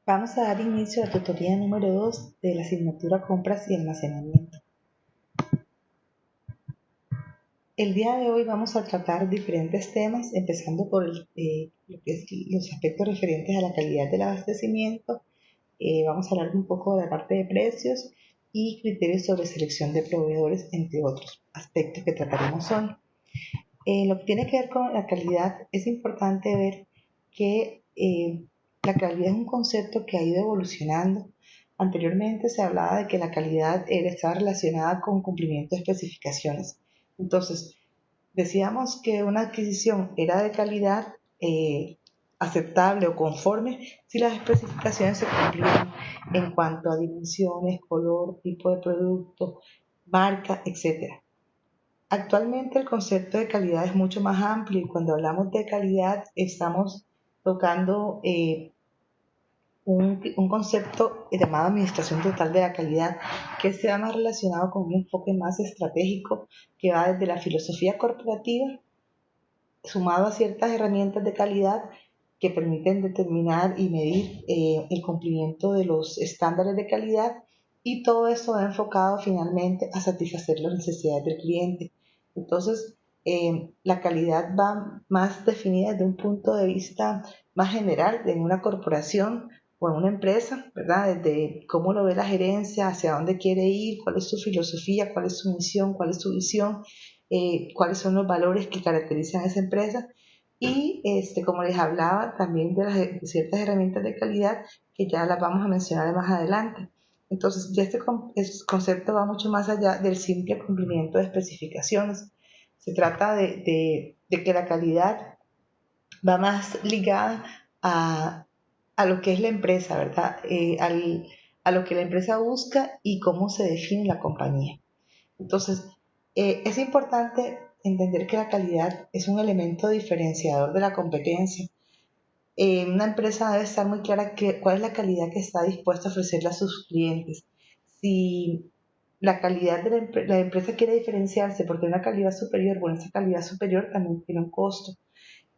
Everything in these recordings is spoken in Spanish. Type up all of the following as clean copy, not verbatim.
Vamos a dar inicio a la tutoría número 2 de la asignatura Compras y Almacenamiento. El día de hoy vamos a tratar diferentes temas, empezando por lo que es los aspectos referentes a la calidad del abastecimiento. Vamos a hablar un poco de la parte de precios y criterios sobre selección de proveedores, entre otros aspectos que trataremos hoy. Lo que tiene que ver con la calidad, es importante ver que la calidad es un concepto que ha ido evolucionando. Anteriormente se hablaba de que la calidad estaba relacionada con cumplimiento de especificaciones. Entonces, decíamos que una adquisición era de calidad aceptable o conforme si las especificaciones se cumplían en cuanto a dimensiones, color, tipo de producto, marca, etc. Actualmente el concepto de calidad es mucho más amplio y cuando hablamos de calidad estamos tocando un concepto llamado administración total de la calidad, que se va más relacionado con un enfoque más estratégico que va desde la filosofía corporativa sumado a ciertas herramientas de calidad que permiten determinar y medir el cumplimiento de los estándares de calidad, y todo eso va enfocado finalmente a satisfacer las necesidades del cliente. Entonces, la calidad va más definida desde un punto de vista más general en una corporación o en una empresa, ¿verdad? Desde cómo lo ve la gerencia, hacia dónde quiere ir, cuál es su filosofía, cuál es su misión, cuál es su visión, cuáles son los valores que caracterizan a esa empresa. Y como les hablaba también de ciertas herramientas de calidad que ya las vamos a mencionar más adelante. Entonces, ya este concepto va mucho más allá del simple cumplimiento de especificaciones. Se trata de que la calidad va más ligada a lo que es la empresa, ¿verdad? A lo que la empresa busca y cómo se define la compañía. Entonces, es importante entender que la calidad es un elemento diferenciador de la competencia. Una empresa debe estar muy clara cuál es la calidad que está dispuesta a ofrecerle a sus clientes. Si la calidad de la empresa quiere diferenciarse porque tiene una calidad superior, bueno, esa calidad superior también tiene un costo.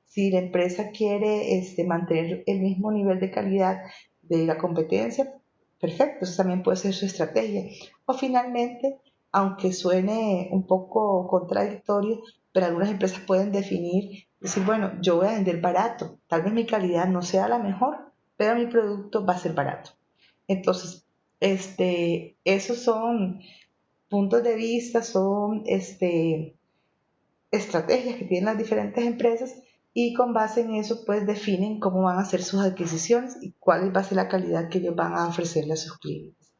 Si la empresa quiere mantener el mismo nivel de calidad de la competencia, perfecto, eso también puede ser su estrategia. O finalmente, aunque suene un poco contradictorio, pero algunas empresas pueden decir, bueno, yo voy a vender barato, tal vez mi calidad no sea la mejor, pero mi producto va a ser barato. Entonces, esos son puntos de vista, son estrategias que tienen las diferentes empresas, y con base en eso pues definen cómo van a hacer sus adquisiciones y cuál va a ser la calidad que ellos van a ofrecerle a sus clientes.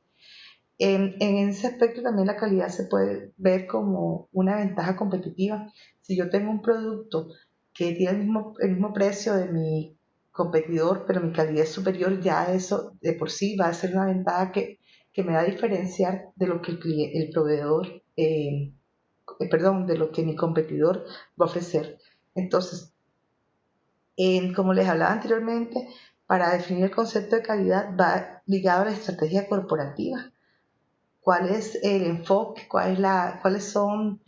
En ese aspecto también la calidad se puede ver como una ventaja competitiva. Si yo tengo un producto que tiene el mismo precio de mi competidor, pero mi calidad es superior, ya eso de por sí va a ser una ventaja que me va a diferenciar de lo que el proveedor, de lo que mi competidor va a ofrecer. Entonces, como les hablaba anteriormente, para definir el concepto de calidad va ligado a la estrategia corporativa. ¿Cuál es el enfoque? ¿Cuáles son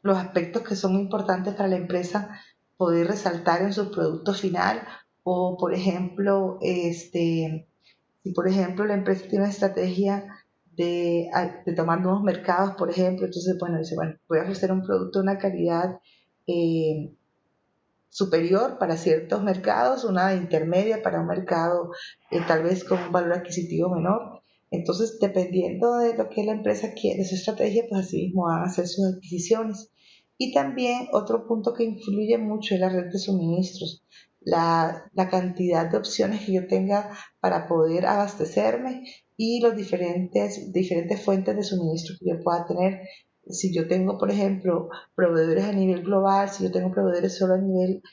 los aspectos que son importantes para la empresa poder resaltar en su producto final? O, por ejemplo, si por ejemplo la empresa tiene una estrategia de tomar nuevos mercados, por ejemplo, entonces, bueno, dice, bueno, voy a ofrecer un producto de una calidad superior para ciertos mercados, una intermedia para un mercado tal vez con un valor adquisitivo menor. Entonces, dependiendo de lo que la empresa quiere, de su estrategia, pues así mismo van a hacer sus adquisiciones. Y también otro punto que influye mucho es la red de suministros, la cantidad de opciones que yo tenga para poder abastecerme y los diferentes fuentes de suministro que yo pueda tener. Si yo tengo, por ejemplo, proveedores a nivel global, si yo tengo proveedores solo a nivel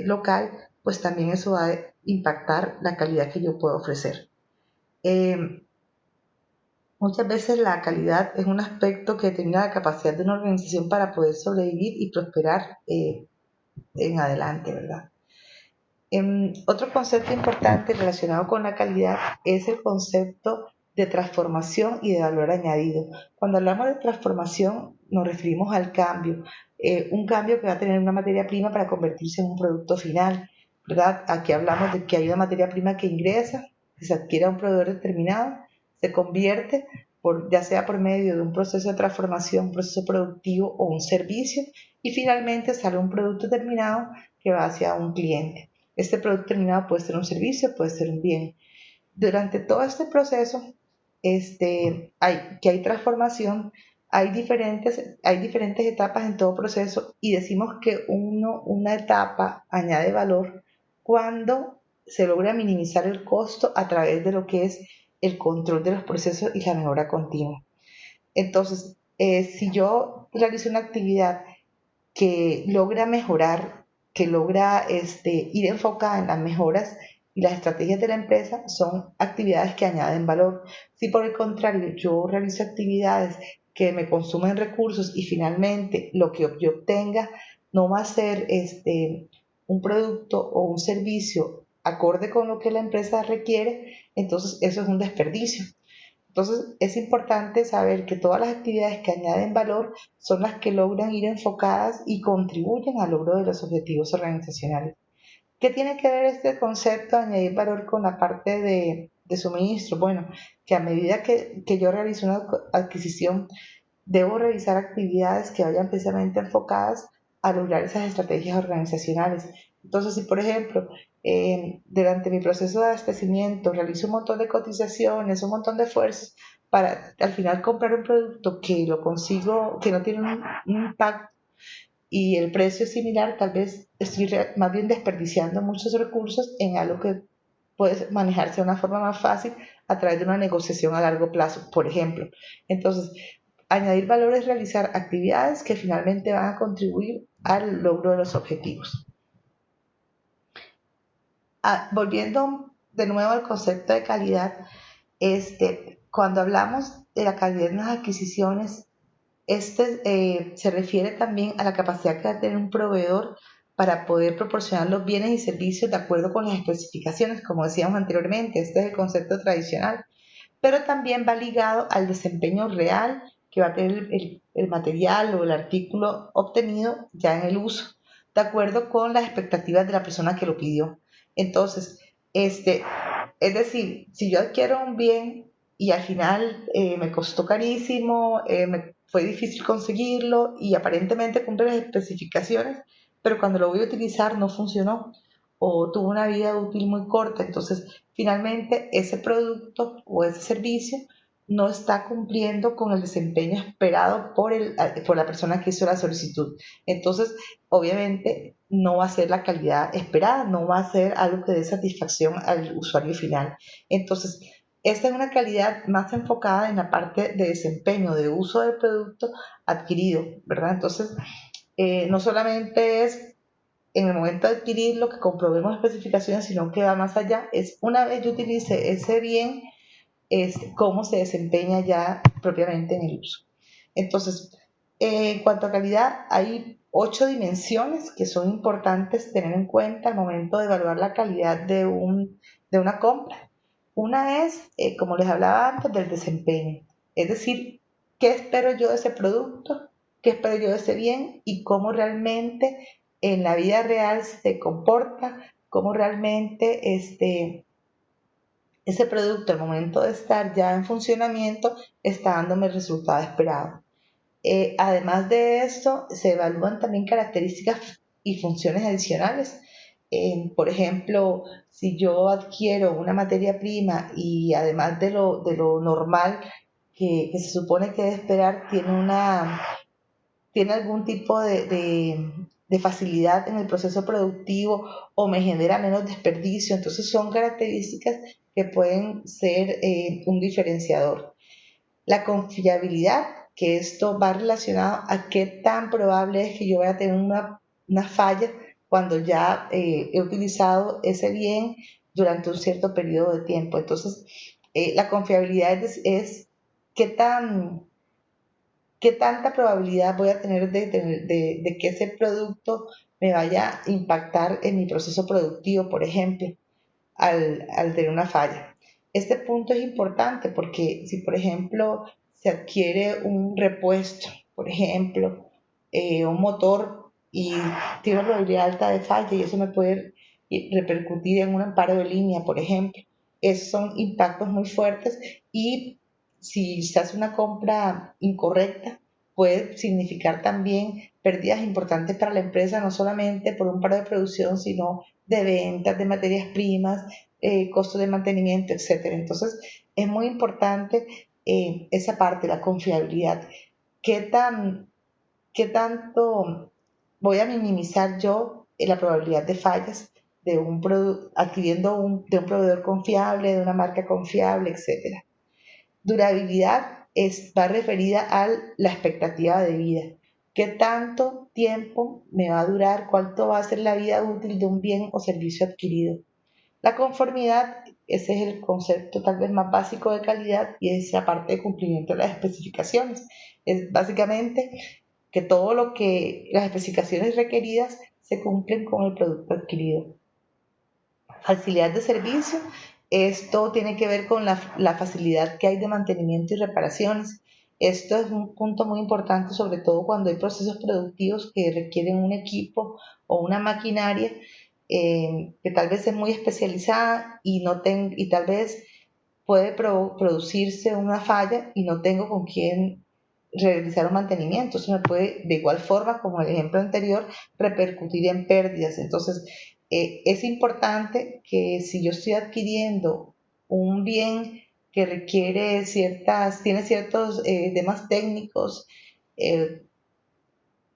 local, pues también eso va a impactar la calidad que yo puedo ofrecer. Muchas veces la calidad es un aspecto que determina la capacidad de una organización para poder sobrevivir y prosperar en adelante, ¿verdad? Otro concepto importante relacionado con la calidad es el concepto de transformación y de valor añadido. Cuando hablamos de transformación nos referimos al cambio, un cambio que va a tener una materia prima para convertirse en un producto final. ¿verdad? Aquí hablamos de que hay una materia prima que ingresa, que se adquiere a un proveedor determinado, se convierte, ya sea por medio de un proceso de transformación, un proceso productivo o un servicio, y finalmente sale un producto terminado que va hacia un cliente. Este producto terminado puede ser un servicio, puede ser un bien. Durante todo este proceso, hay transformación, hay diferentes etapas en todo proceso y decimos que una etapa añade valor cuando se logra minimizar el costo a través de lo que es el control de los procesos y la mejora continua. Entonces, si yo realizo una actividad que logra mejorar, que logra ir enfocada en las mejoras y las estrategias de la empresa, son actividades que añaden valor. Si por el contrario yo realizo actividades que me consumen recursos y finalmente lo que yo obtenga no va a ser un producto o un servicio acorde con lo que la empresa requiere, entonces eso es un desperdicio. Entonces es importante saber que todas las actividades que añaden valor son las que logran ir enfocadas y contribuyen al logro de los objetivos organizacionales. ¿Qué tiene que ver este concepto de añadir valor con la parte de suministro? Bueno, que a medida que yo realizo una adquisición, debo realizar actividades que vayan precisamente enfocadas a lograr esas estrategias organizacionales. Entonces, si por ejemplo, durante mi proceso de abastecimiento realizo un montón de cotizaciones, un montón de esfuerzos para al final comprar un producto que lo consigo, que no tiene un impacto y el precio es similar, tal vez estoy más bien desperdiciando muchos recursos en algo que puede manejarse de una forma más fácil a través de una negociación a largo plazo, por ejemplo. Entonces, añadir valor es realizar actividades que finalmente van a contribuir al logro de los objetivos. Volviendo de nuevo al concepto de calidad, cuando hablamos de la calidad en las adquisiciones, se refiere también a la capacidad que va a tener un proveedor para poder proporcionar los bienes y servicios de acuerdo con las especificaciones, como decíamos anteriormente, este es el concepto tradicional, pero también va ligado al desempeño real que va a tener el material o el artículo obtenido ya en el uso, de acuerdo con las expectativas de la persona que lo pidió. Entonces, es decir, si yo adquiero un bien y al final me costó carísimo, me fue difícil conseguirlo y aparentemente cumple las especificaciones, pero cuando lo voy a utilizar no funcionó o tuvo una vida útil muy corta, entonces finalmente ese producto o ese servicio no está cumpliendo con el desempeño esperado por la persona que hizo la solicitud. Entonces, obviamente, no va a ser la calidad esperada, no va a ser algo que dé satisfacción al usuario final. Entonces, esta es una calidad más enfocada en la parte de desempeño, de uso del producto adquirido, ¿verdad? Entonces, no solamente es en el momento de adquirirlo que comprobemos especificaciones, sino que va más allá, es una vez yo utilice ese bien, es cómo se desempeña ya propiamente en el uso. Entonces, en cuanto a calidad, hay 8 dimensiones que son importantes tener en cuenta al momento de evaluar la calidad de una compra. Una es, como les hablaba antes, del desempeño, es decir, qué espero yo de ese producto, qué espero yo de ese bien y cómo realmente en la vida real se comporta, cómo realmente ese producto al momento de estar ya en funcionamiento está dándome el resultado esperado. Además de esto, se evalúan también características y funciones adicionales. Por ejemplo, si yo adquiero una materia prima y además de lo normal que se supone que debe esperar, tiene algún tipo de facilidad en el proceso productivo o me genera menos desperdicio, entonces son características que pueden ser un diferenciador. La confiabilidad, que esto va relacionado a qué tan probable es que yo vaya a tener una falla cuando ya he utilizado ese bien durante un cierto periodo de tiempo. Entonces, la confiabilidad es qué qué tanta probabilidad voy a tener de que ese producto me vaya a impactar en mi proceso productivo, por ejemplo, al tener una falla. Este punto es importante porque si, por ejemplo, se adquiere un repuesto, por ejemplo, un motor y tiene una probabilidad alta de falla y eso me puede repercutir en un amparo de línea, por ejemplo. Esos son impactos muy fuertes y si se hace una compra incorrecta, puede significar también pérdidas importantes para la empresa, no solamente por un paro de producción, sino de ventas, de materias primas, costos de mantenimiento, etcétera. Entonces, es muy importante esa parte, la confiabilidad. ¿Qué tan, qué tanto voy a minimizar yo la probabilidad de fallas de adquiriendo de un proveedor confiable, de una marca confiable, etcétera? Durabilidad va referida a la expectativa de vida. ¿Qué tanto tiempo me va a durar? ¿Cuánto va a ser la vida útil de un bien o servicio adquirido? La conformidad, ese es el concepto tal vez más básico de calidad y es la parte de cumplimiento de las especificaciones. Es básicamente que todo lo que las especificaciones requeridas se cumplen con el producto adquirido. Facilidad de servicio, esto tiene que ver con la facilidad que hay de mantenimiento y reparaciones. Esto es un punto muy importante, sobre todo cuando hay procesos productivos que requieren un equipo o una maquinaria que tal vez es muy especializada y tal vez puede producirse una falla y no tengo con quién realizar un mantenimiento. Eso me puede, de igual forma como el ejemplo anterior, repercutir en pérdidas. Entonces, es importante que si yo estoy adquiriendo un bien que tiene ciertos temas técnicos,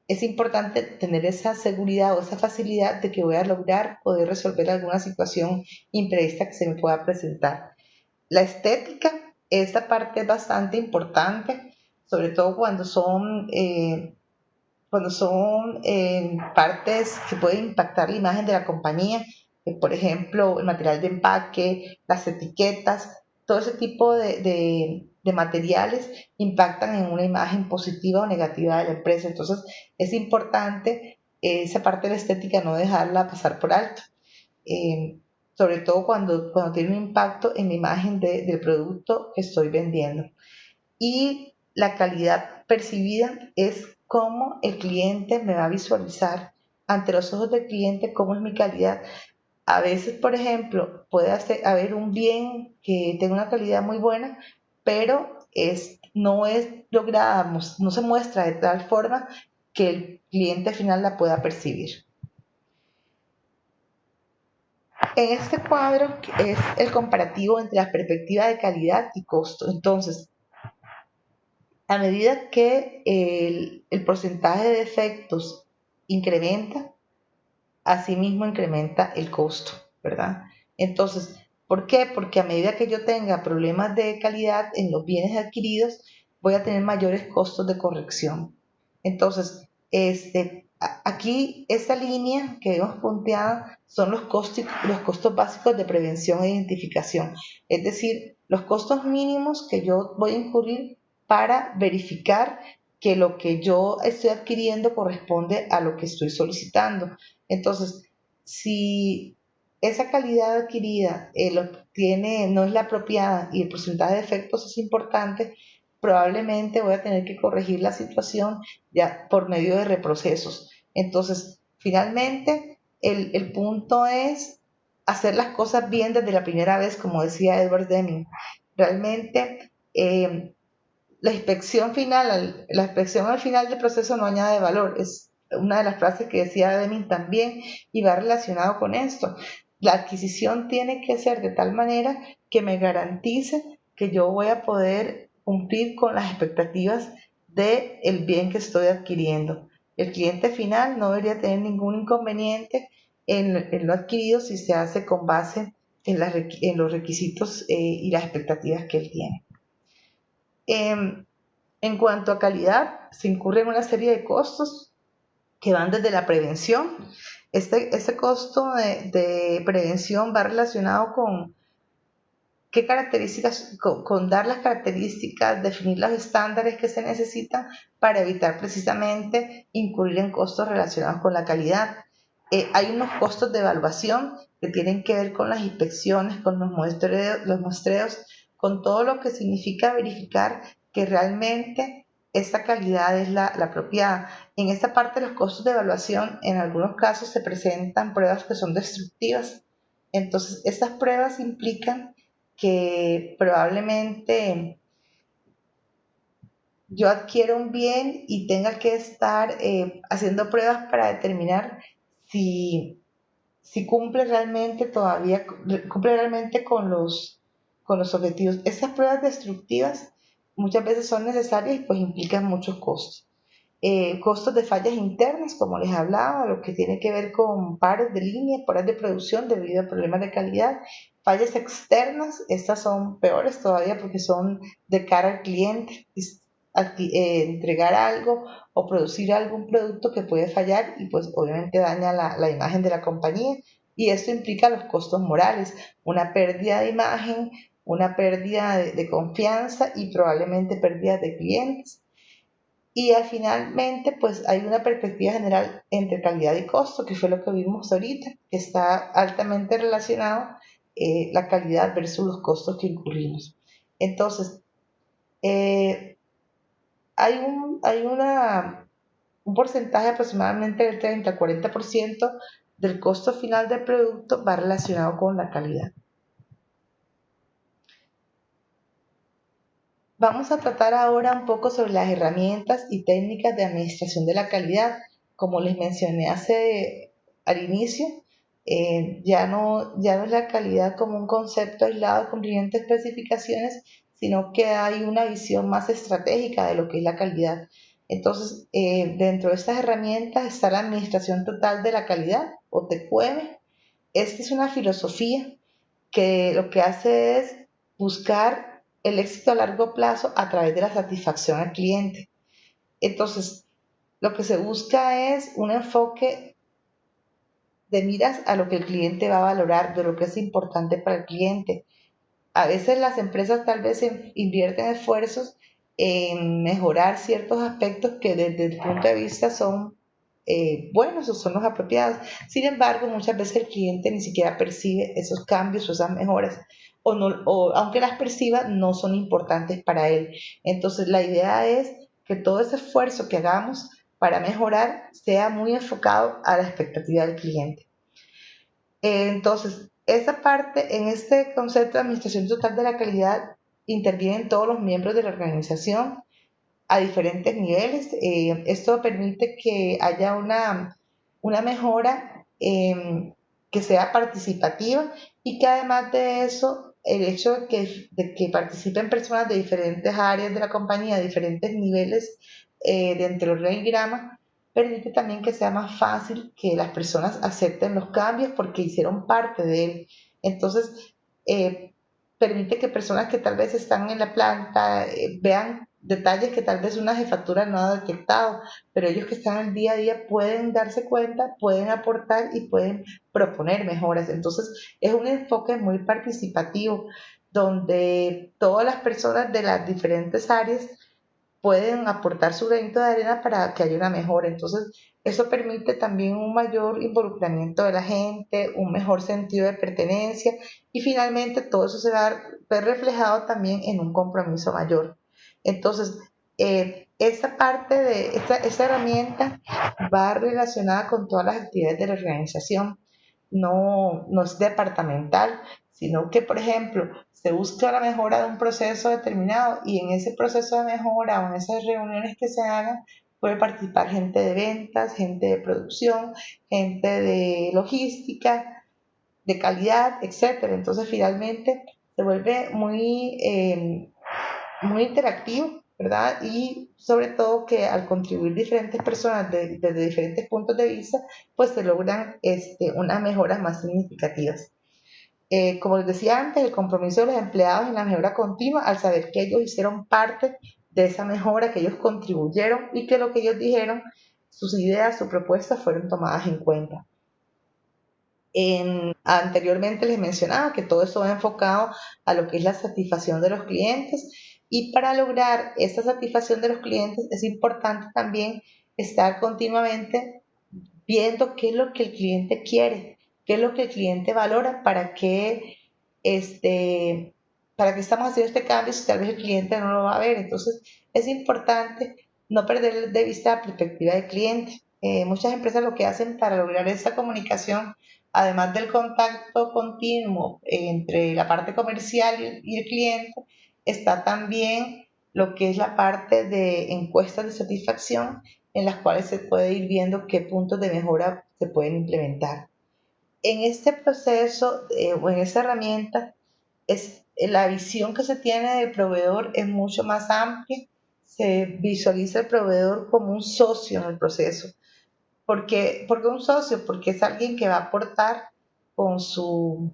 es importante tener esa seguridad o esa facilidad de que voy a lograr poder resolver alguna situación imprevista que se me pueda presentar. La estética, esta parte es bastante importante, sobre todo cuando son partes que pueden impactar la imagen de la compañía, por ejemplo, el material de empaque, las etiquetas, todo ese tipo de materiales impactan en una imagen positiva o negativa de la empresa. Entonces, es importante esa parte de la estética no dejarla pasar por alto. Eh, Sobre todo cuando tiene un impacto en la imagen del producto que estoy vendiendo. Y la calidad percibida es cómo el cliente me va a visualizar ante los ojos del cliente cómo es mi calidad. A veces, por ejemplo, puede haber un bien que tenga una calidad muy buena, pero no es lograda, no se muestra de tal forma que el cliente final la pueda percibir. En este cuadro es el comparativo entre la perspectiva de calidad y costo. Entonces, a medida que el porcentaje de defectos incrementa, asimismo incrementa el costo, ¿verdad? Entonces, ¿por qué? Porque a medida que yo tenga problemas de calidad en los bienes adquiridos, voy a tener mayores costos de corrección. Entonces, aquí esta línea que hemos punteado son los costos básicos de prevención e identificación, es decir, los costos mínimos que yo voy a incurrir para verificar que lo que yo estoy adquiriendo corresponde a lo que estoy solicitando. Entonces, si esa calidad adquirida no es la apropiada y el porcentaje de defectos es importante, probablemente voy a tener que corregir la situación ya por medio de reprocesos. Entonces, finalmente, el punto es hacer las cosas bien desde la primera vez, como decía Edward Deming. Realmente, la inspección al final del proceso no añade valor, es una de las frases que decía Deming también y va relacionado con esto. La adquisición tiene que ser de tal manera que me garantice que yo voy a poder cumplir con las expectativas del bien que estoy adquiriendo. El cliente final no debería tener ningún inconveniente en lo adquirido si se hace con base en los requisitos y las expectativas que él tiene. En cuanto a calidad, se incurre en una serie de costos que van desde la prevención. Este costo de prevención va relacionado con qué características, con dar las características, definir los estándares que se necesitan para evitar precisamente incurrir en costos relacionados con la calidad. Hay unos costos de evaluación que tienen que ver con las inspecciones, con los muestreos, con todo lo que significa verificar que realmente esta calidad es la apropiada. En esta parte de los costos de evaluación, en algunos casos se presentan pruebas que son destructivas. Entonces, estas pruebas implican que probablemente yo adquiero un bien y tenga que estar haciendo pruebas para determinar si, si cumple realmente cumple realmente con los objetivos. Estas pruebas destructivas muchas veces son necesarias y pues implican muchos costos. Costos de fallas internas, como les hablaba, lo que tiene que ver con paros de línea, paros de producción debido a problemas de calidad. Fallas externas, estas son peores todavía porque son de cara al cliente, entregar algo o producir algún producto que puede fallar y pues obviamente daña la imagen de la compañía, y esto implica los costos morales, una pérdida de imagen, una pérdida de confianza y probablemente pérdida de clientes. Y finalmente, pues hay una perspectiva general entre calidad y costo, que fue lo que vimos ahorita, que está altamente relacionado la calidad versus los costos que incurrimos. Entonces, eh, hay un porcentaje aproximadamente del 30 al 40% del costo final del producto va relacionado con la calidad. Vamos a tratar ahora un poco sobre las herramientas y técnicas de administración de la calidad. Como les mencioné al inicio, ya no es la calidad como un concepto aislado con brillantes especificaciones, sino que hay una visión más estratégica de lo que es la calidad. Entonces, dentro de estas herramientas está la administración total de la calidad, o TQM. Esta es una filosofía que lo que hace es buscar el éxito a largo plazo a través de la satisfacción al cliente. Entonces, lo que se busca es un enfoque de miras a lo que el cliente va a valorar, de lo que es importante para el cliente. A veces las empresas tal vez invierten esfuerzos en mejorar ciertos aspectos que desde el punto de vista son buenos o son los apropiados. Sin embargo, muchas veces el cliente ni siquiera percibe esos cambios o esas mejoras, o aunque las perciba, no son importantes para él. Entonces, la idea es que todo ese esfuerzo que hagamos para mejorar sea muy enfocado a la expectativa del cliente. Entonces, esa parte, en este concepto de administración total de la calidad, intervienen todos los miembros de la organización a diferentes niveles. Esto permite que haya una mejora que sea participativa, y que además de eso, el hecho de que participen personas de diferentes áreas de la compañía, diferentes niveles dentro del organigrama, permite también que sea más fácil que las personas acepten los cambios porque hicieron parte de él. Entonces, eh, permite que personas que tal vez están en la planta vean detalles que tal vez una jefatura no ha detectado, pero ellos que están en el día a día pueden darse cuenta, pueden aportar y pueden proponer mejoras. Entonces, es un enfoque muy participativo donde todas las personas de las diferentes áreas pueden aportar su granito de arena para que haya una mejora. Entonces, eso permite también un mayor involucramiento de la gente, un mejor sentido de pertenencia, y finalmente todo eso se va a ver reflejado también en un compromiso mayor. Entonces, esta parte de esta herramienta va relacionada con todas las actividades de la organización. No es departamental, sino que, por ejemplo, se busca la mejora de un proceso determinado, y en ese proceso de mejora o en esas reuniones que se hagan puede participar gente de ventas, gente de producción, gente de logística, de calidad, etcétera. Entonces, finalmente se vuelve muy interactivo, ¿verdad? Y sobre todo que al contribuir diferentes personas desde diferentes puntos de vista, pues se logran unas mejoras más significativas. Como les decía antes, el compromiso de los empleados en la mejora continua, al saber que ellos hicieron parte de esa mejora, que ellos contribuyeron y que lo que ellos dijeron, sus ideas, sus propuestas fueron tomadas en cuenta. Anteriormente les mencionaba que todo eso va enfocado a lo que es la satisfacción de los clientes, y para lograr esa satisfacción de los clientes es importante también estar continuamente viendo qué es lo que el cliente quiere, qué es lo que el cliente valora, para qué estamos haciendo este cambio si tal vez el cliente no lo va a ver. Entonces, es importante no perder de vista la perspectiva del cliente. Muchas empresas lo que hacen para lograr esta comunicación, además del contacto continuo entre la parte comercial y el cliente, está también lo que es la parte de encuestas de satisfacción en las cuales se puede ir viendo qué puntos de mejora se pueden implementar. En este proceso o en esta herramienta, la visión que se tiene del proveedor es mucho más amplia. Se visualiza el proveedor como un socio en el proceso. ¿Por qué un socio? Porque es alguien que va a aportar con su,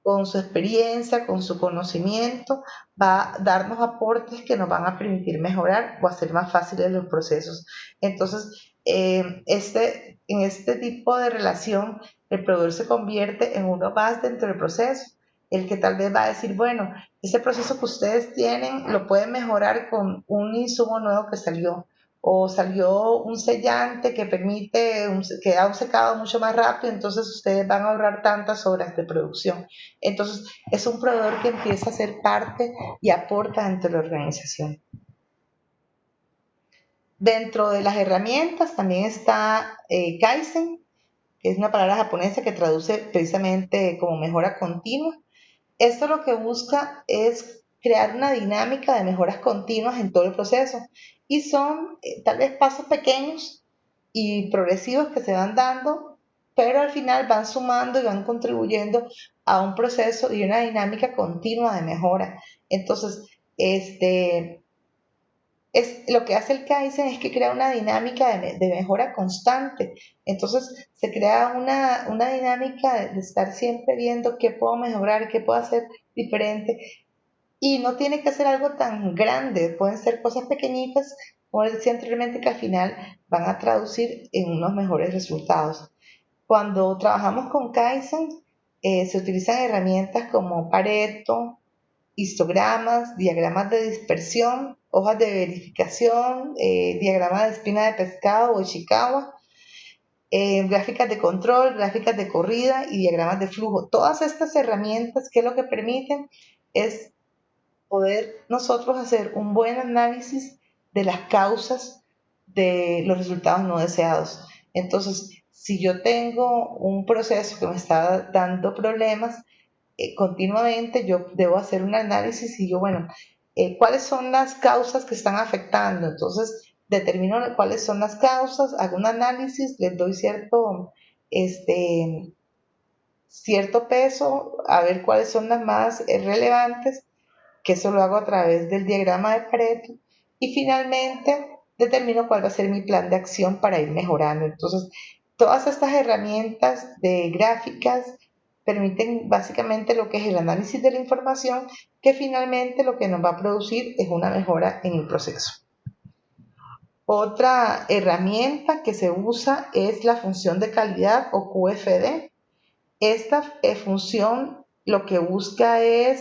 con su experiencia, con su conocimiento, va a darnos aportes que nos van a permitir mejorar o hacer más fáciles los procesos. Entonces, en este tipo de relación, el proveedor se convierte en uno más dentro del proceso, el que tal vez va a decir, bueno, ese proceso que ustedes tienen lo pueden mejorar con un insumo nuevo que salió, o salió un sellante que permite que da un secado mucho más rápido, entonces ustedes van a ahorrar tantas horas de producción. Entonces, es un proveedor que empieza a ser parte y aporta dentro de la organización. Dentro de las herramientas también está Kaizen, que es una palabra japonesa que traduce precisamente como mejora continua. Esto lo que busca es crear una dinámica de mejoras continuas en todo el proceso y son tal vez pasos pequeños y progresivos que se van dando, pero al final van sumando y van contribuyendo a un proceso y una dinámica continua de mejora. Entonces, lo que hace el Kaizen es que crea una dinámica de mejora constante. Entonces se crea una dinámica de estar siempre viendo qué puedo mejorar, qué puedo hacer diferente. Y no tiene que ser algo tan grande, pueden ser cosas pequeñitas, como les decía anteriormente, que al final van a traducir en unos mejores resultados. Cuando trabajamos con Kaizen, se utilizan herramientas como Pareto, histogramas, diagramas de dispersión, hojas de verificación, diagramas de espina de pescado o Ishikawa, gráficas de control, gráficas de corrida y diagramas de flujo. Todas estas herramientas, que lo que permiten es poder nosotros hacer un buen análisis de las causas de los resultados no deseados. Entonces, si yo tengo un proceso que me está dando problemas, continuamente yo debo hacer un análisis y yo, bueno, ¿cuáles son las causas que están afectando? Entonces, determino cuáles son las causas, hago un análisis, les doy este, cierto peso, a ver cuáles son las más relevantes, que eso lo hago a través del diagrama de Pareto, y finalmente determino cuál va a ser mi plan de acción para ir mejorando. Entonces, todas estas herramientas de gráficas permiten básicamente lo que es el análisis de la información, que finalmente lo que nos va a producir es una mejora en el proceso. Otra herramienta que se usa es la función de calidad o QFD. Esta función lo que busca es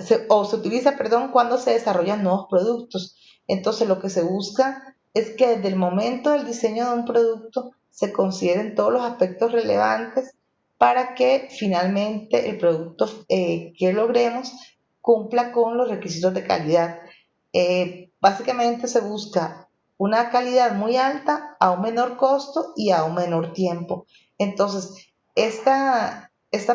se utiliza, perdón, cuando se desarrollan nuevos productos. Entonces, lo que se busca es que desde el momento del diseño de un producto se consideren todos los aspectos relevantes para que finalmente el producto que logremos cumpla con los requisitos de calidad. Básicamente se busca una calidad muy alta a un menor costo y a un menor tiempo. Entonces, esta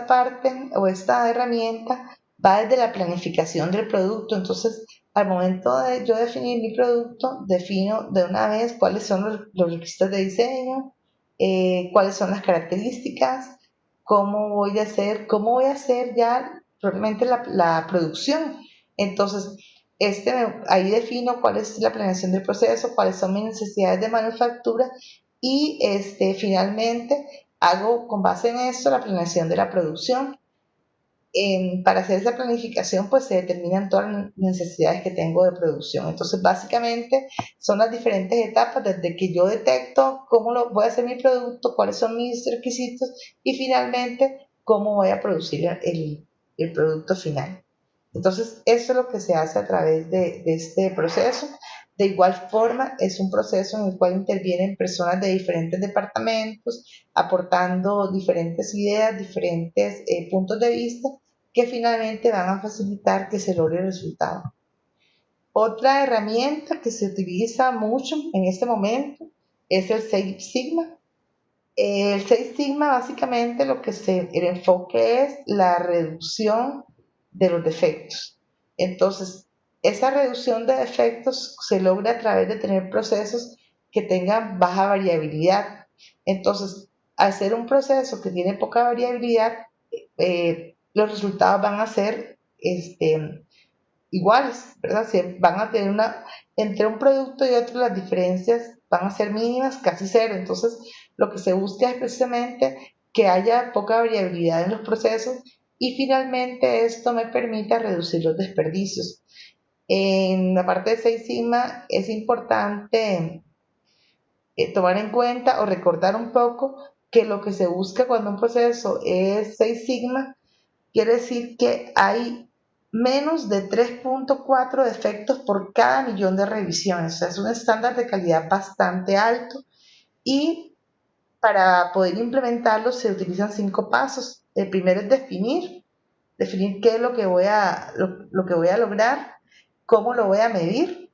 parte o esta herramienta va desde la planificación del producto. Entonces, al momento de yo definir mi producto, defino de una vez cuáles son los requisitos de diseño, cuáles son las características, cómo voy a hacer ya realmente la producción. Entonces, ahí defino cuál es la planeación del proceso, cuáles son mis necesidades de manufactura y finalmente hago con base en esto la planeación de la producción. Para hacer esa planificación, pues se determinan todas las necesidades que tengo de producción. Entonces, básicamente son las diferentes etapas desde que yo detecto cómo voy a hacer mi producto, cuáles son mis requisitos y finalmente cómo voy a producir el producto final. Entonces, eso es lo que se hace a través de este proceso. De igual forma, es un proceso en el cual intervienen personas de diferentes departamentos, aportando diferentes ideas, diferentes puntos de vista que finalmente van a facilitar que se logre el resultado. Otra herramienta que se utiliza mucho en este momento es el Six Sigma. El Six Sigma básicamente el enfoque es la reducción de los defectos. Entonces, esa reducción de defectos se logra a través de tener procesos que tengan baja variabilidad. Entonces, al ser un proceso que tiene poca variabilidad, los resultados van a ser iguales, ¿verdad? Van a tener entre un producto y otro las diferencias van a ser mínimas, casi cero. Entonces, lo que se busca es precisamente que haya poca variabilidad en los procesos y finalmente esto me permita reducir los desperdicios. En la parte de Six Sigma es importante tomar en cuenta o recordar un poco que lo que se busca cuando un proceso es Six Sigma quiere decir que hay menos de 3.4 defectos por cada millón de revisiones. O sea, es un estándar de calidad bastante alto y para poder implementarlo se utilizan 5 pasos. El primero es definir qué es lo que lo que voy a lograr, cómo lo voy a medir.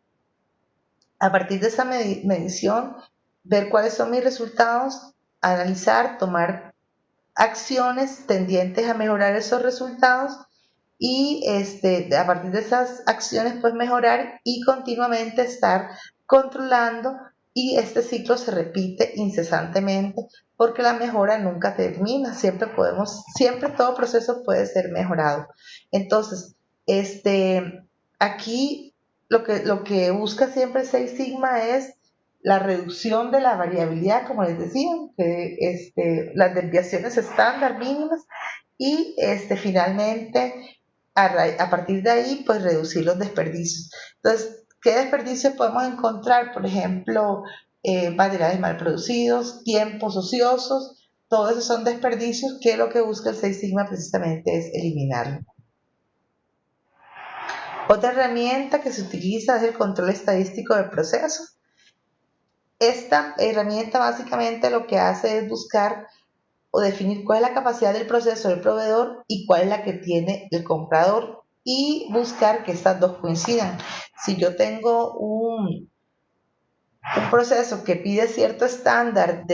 A partir de esa medición, ver cuáles son mis resultados, analizar, tomar acciones tendientes a mejorar esos resultados y a partir de esas acciones pues mejorar y continuamente estar controlando y este ciclo se repite incesantemente porque la mejora nunca termina, siempre todo proceso puede ser mejorado. Entonces, aquí lo que busca siempre Six Sigma es la reducción de la variabilidad, como les decía, las desviaciones estándar mínimas y finalmente a partir de ahí pues reducir los desperdicios. Entonces, ¿qué desperdicios podemos encontrar? Por ejemplo, materiales mal producidos, tiempos ociosos, todos esos son desperdicios que lo que busca el Six Sigma precisamente es eliminarlo. Otra herramienta que se utiliza es el control estadístico del proceso. Esta herramienta básicamente lo que hace es buscar o definir cuál es la capacidad del proceso del proveedor y cuál es la que tiene el comprador y buscar que estas dos coincidan. Si yo tengo un proceso que pide cierto estándar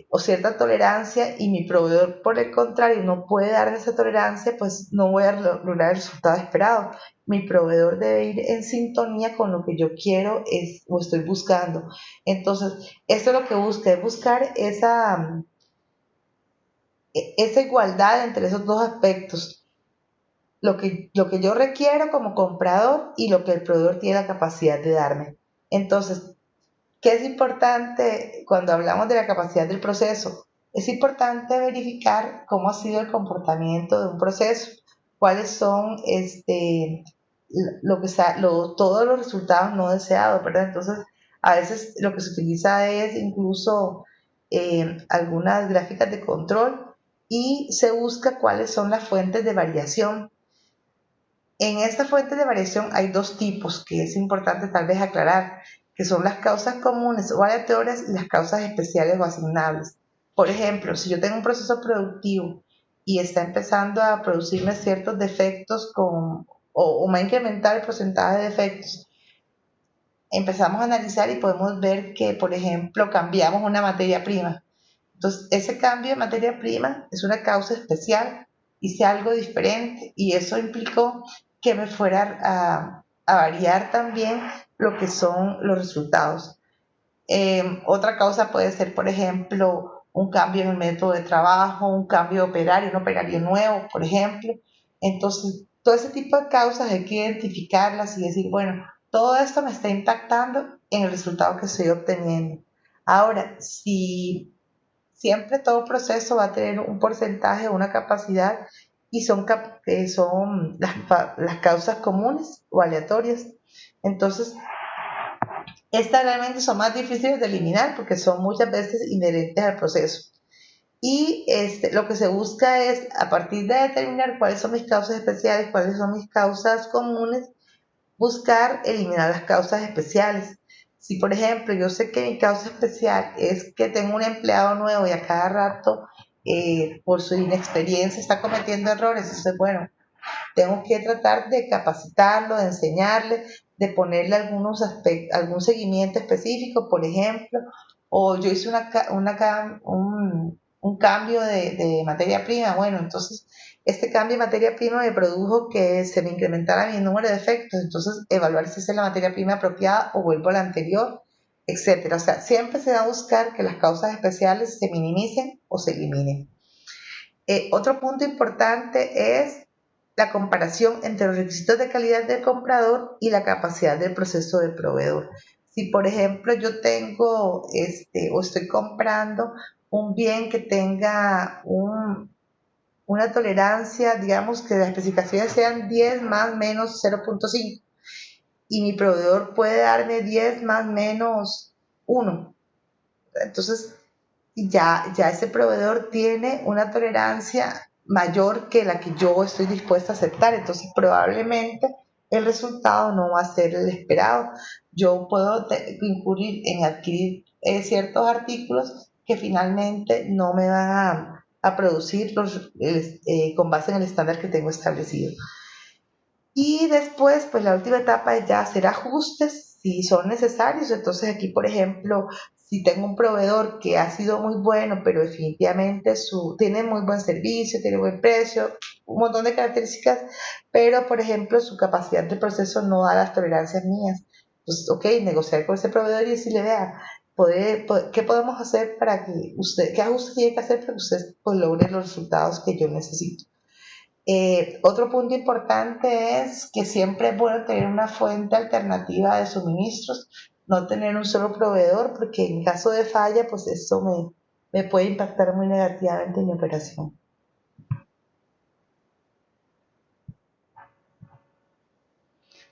o cierta tolerancia y mi proveedor por el contrario no puede dar esa tolerancia, pues no voy a lograr el resultado esperado. Mi proveedor debe ir en sintonía con lo que yo quiero o estoy buscando. Entonces, esto es lo que busca, es buscar esa igualdad entre esos dos aspectos, lo que yo requiero como comprador y lo que el proveedor tiene la capacidad de darme. Entonces, ¿qué es importante cuando hablamos de la capacidad del proceso? Es importante verificar cómo ha sido el comportamiento de un proceso, cuáles son todos los resultados no deseados, ¿verdad? Entonces, a veces lo que se utiliza es incluso algunas gráficas de control y se busca cuáles son las fuentes de variación. En esta fuente de variación hay dos tipos que es importante tal vez aclarar, que son las causas comunes o aleatorias y las causas especiales o asignables. Por ejemplo, si yo tengo un proceso productivo y está empezando a producirme ciertos defectos o me ha incrementado el porcentaje de defectos, empezamos a analizar y podemos ver que, por ejemplo, cambiamos una materia prima. Entonces, ese cambio de materia prima es una causa especial, hice algo diferente y eso implicó que me fuera a variar también lo que son los resultados. Otra causa puede ser, por ejemplo, un cambio en el método de trabajo, un cambio de operario, un operario nuevo, por ejemplo. Entonces, todo ese tipo de causas hay que identificarlas y decir, bueno, todo esto me está impactando en el resultado que estoy obteniendo. Ahora, si siempre todo proceso va a tener un porcentaje, una capacidad y son las causas comunes o aleatorias. Entonces, estas realmente son más difíciles de eliminar porque son muchas veces inherentes al proceso. Y lo que se busca es, a partir de determinar cuáles son mis causas especiales, cuáles son mis causas comunes, buscar eliminar las causas especiales. Si, por ejemplo, yo sé que mi causa especial es que tengo un empleado nuevo y a cada rato, por su inexperiencia, está cometiendo errores, entonces, bueno, tengo que tratar de capacitarlo, de enseñarle, de ponerle algunos aspectos, algún seguimiento específico, por ejemplo, o yo hice un cambio de materia prima, bueno, entonces este cambio de materia prima me produjo que se me incrementara mi número de efectos, entonces evaluar si esa es la materia prima apropiada o vuelvo a la anterior, etcétera. O sea, siempre se va a buscar que las causas especiales se minimicen o se eliminen. Otro punto importante es la comparación entre los requisitos de calidad del comprador y la capacidad del proceso del proveedor. Si, por ejemplo, yo tengo o estoy comprando un bien que tenga una tolerancia, digamos que las especificaciones sean 10 más menos 0.5 y mi proveedor puede darme 10 más menos 1. Entonces, ya ese proveedor tiene una tolerancia mayor que la que yo estoy dispuesta a aceptar. Entonces, probablemente el resultado no va a ser el esperado. Yo puedo incurrir en adquirir ciertos artículos que finalmente no me van a producir con base en el estándar que tengo establecido. Y después, pues la última etapa es ya hacer ajustes si son necesarios. Entonces aquí, por ejemplo, si tengo un proveedor que ha sido muy bueno, pero definitivamente tiene muy buen servicio, tiene buen precio, un montón de características, pero por ejemplo su capacidad de proceso no da las tolerancias mías. Entonces, ok, negociar con ese proveedor y decirle, vea, ¿qué podemos hacer para que qué ajustes tiene que hacer para que usted pues, logre los resultados que yo necesito? Otro punto importante es que siempre es bueno tener una fuente alternativa de suministros, no tener un solo proveedor, porque en caso de falla, pues eso me puede impactar muy negativamente en mi operación.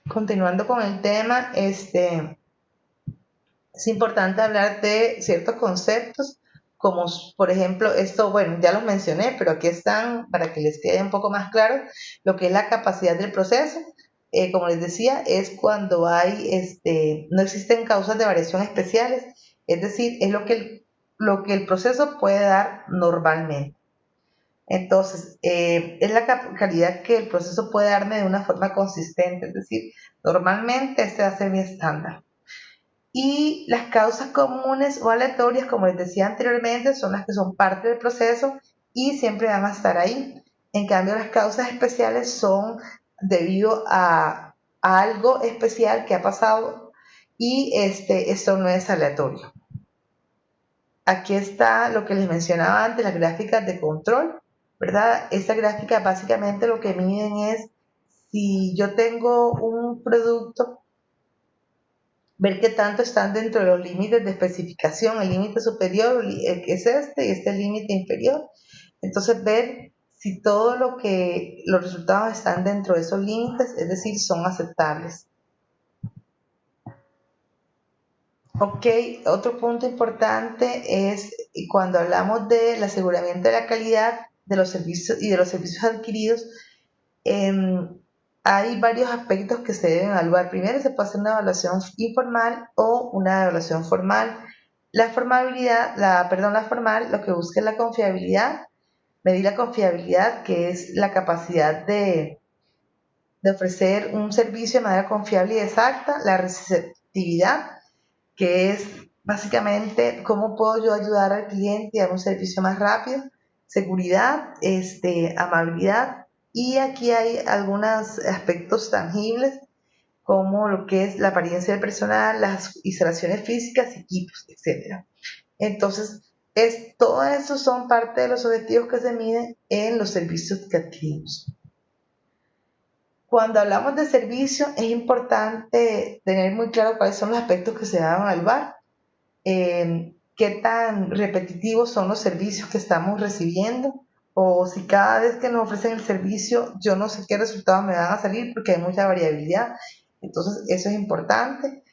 Continuando con el tema, es importante hablar de ciertos conceptos, como por ejemplo, esto, bueno, ya los mencioné, pero aquí están para que les quede un poco más claro lo que es la capacidad del proceso. Como les decía, es cuando no existen causas de variación especiales, es decir, es lo que el proceso puede dar normalmente. Entonces, es la calidad que el proceso puede darme de una forma consistente, es decir, normalmente este va a ser mi estándar. Y las causas comunes o aleatorias, como les decía anteriormente, son las que son parte del proceso y siempre van a estar ahí. En cambio, las causas especiales son debido a algo especial que ha pasado y esto no es aleatorio. Aquí está lo que les mencionaba antes, las gráficas de control, ¿verdad? Estas gráficas básicamente lo que miden es si yo tengo un producto, ver qué tanto están dentro de los límites de especificación, el límite superior es y este el límite inferior. Entonces ver si todo los resultados están dentro de esos límites, es decir, son aceptables. Ok, otro punto importante es cuando hablamos del aseguramiento de la calidad de los servicios y de los servicios adquiridos, hay varios aspectos que se deben evaluar. Primero se puede hacer una evaluación informal o una evaluación formal. La formal lo que busca es la confiabilidad, medir la confiabilidad, que es la capacidad de ofrecer un servicio de manera confiable y exacta, la receptividad, que es básicamente cómo puedo yo ayudar al cliente a dar un servicio más rápido, seguridad, amabilidad, y aquí hay algunos aspectos tangibles como lo que es la apariencia del personal, las instalaciones físicas, equipos, etc. Entonces, todo eso son parte de los objetivos que se miden en los servicios que adquirimos. Cuando hablamos de servicio, es importante tener muy claro cuáles son los aspectos que se van a evaluar, qué tan repetitivos son los servicios que estamos recibiendo, o si cada vez que nos ofrecen el servicio yo no sé qué resultados me van a salir porque hay mucha variabilidad. Entonces, eso es importante.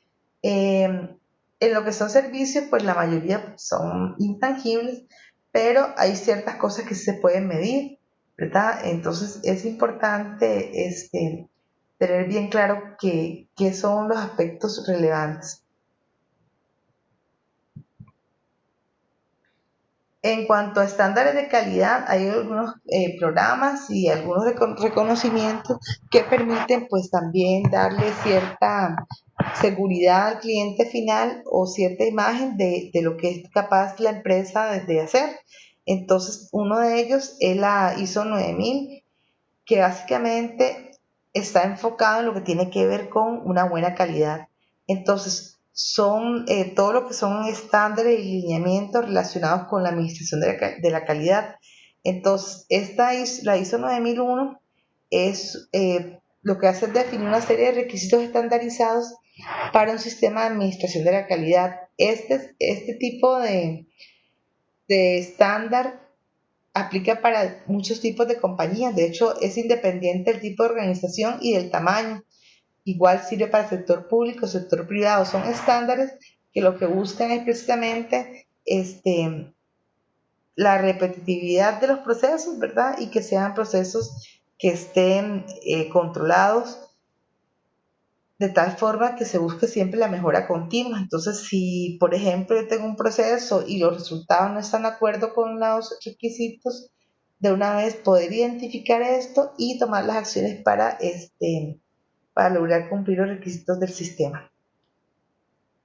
En lo que son servicios, pues la mayoría son intangibles, pero hay ciertas cosas que se pueden medir, ¿verdad? Entonces es importante tener bien claro qué son los aspectos relevantes. En cuanto a estándares de calidad, hay algunos programas y algunos reconocimientos que permiten pues también darle cierta seguridad al cliente final o cierta imagen de lo que es capaz la empresa de hacer. Entonces, uno de ellos es la ISO 9000, que básicamente está enfocado en lo que tiene que ver con una buena calidad. Entonces, son todo lo que son estándares y lineamientos relacionados con la administración de la calidad. Entonces, la ISO 9001 es lo que hace es definir una serie de requisitos estandarizados para un sistema de administración de la calidad. Este tipo de estándar aplica para muchos tipos de compañías. De hecho, es independiente del tipo de organización y del tamaño. Igual sirve para el sector público, sector privado. Son estándares que lo que buscan es precisamente la repetitividad de los procesos, ¿verdad? Y que sean procesos que estén controlados de tal forma que se busque siempre la mejora continua. Entonces, si por ejemplo yo tengo un proceso y los resultados no están de acuerdo con los requisitos, de una vez poder identificar esto y tomar las acciones para lograr cumplir los requisitos del sistema.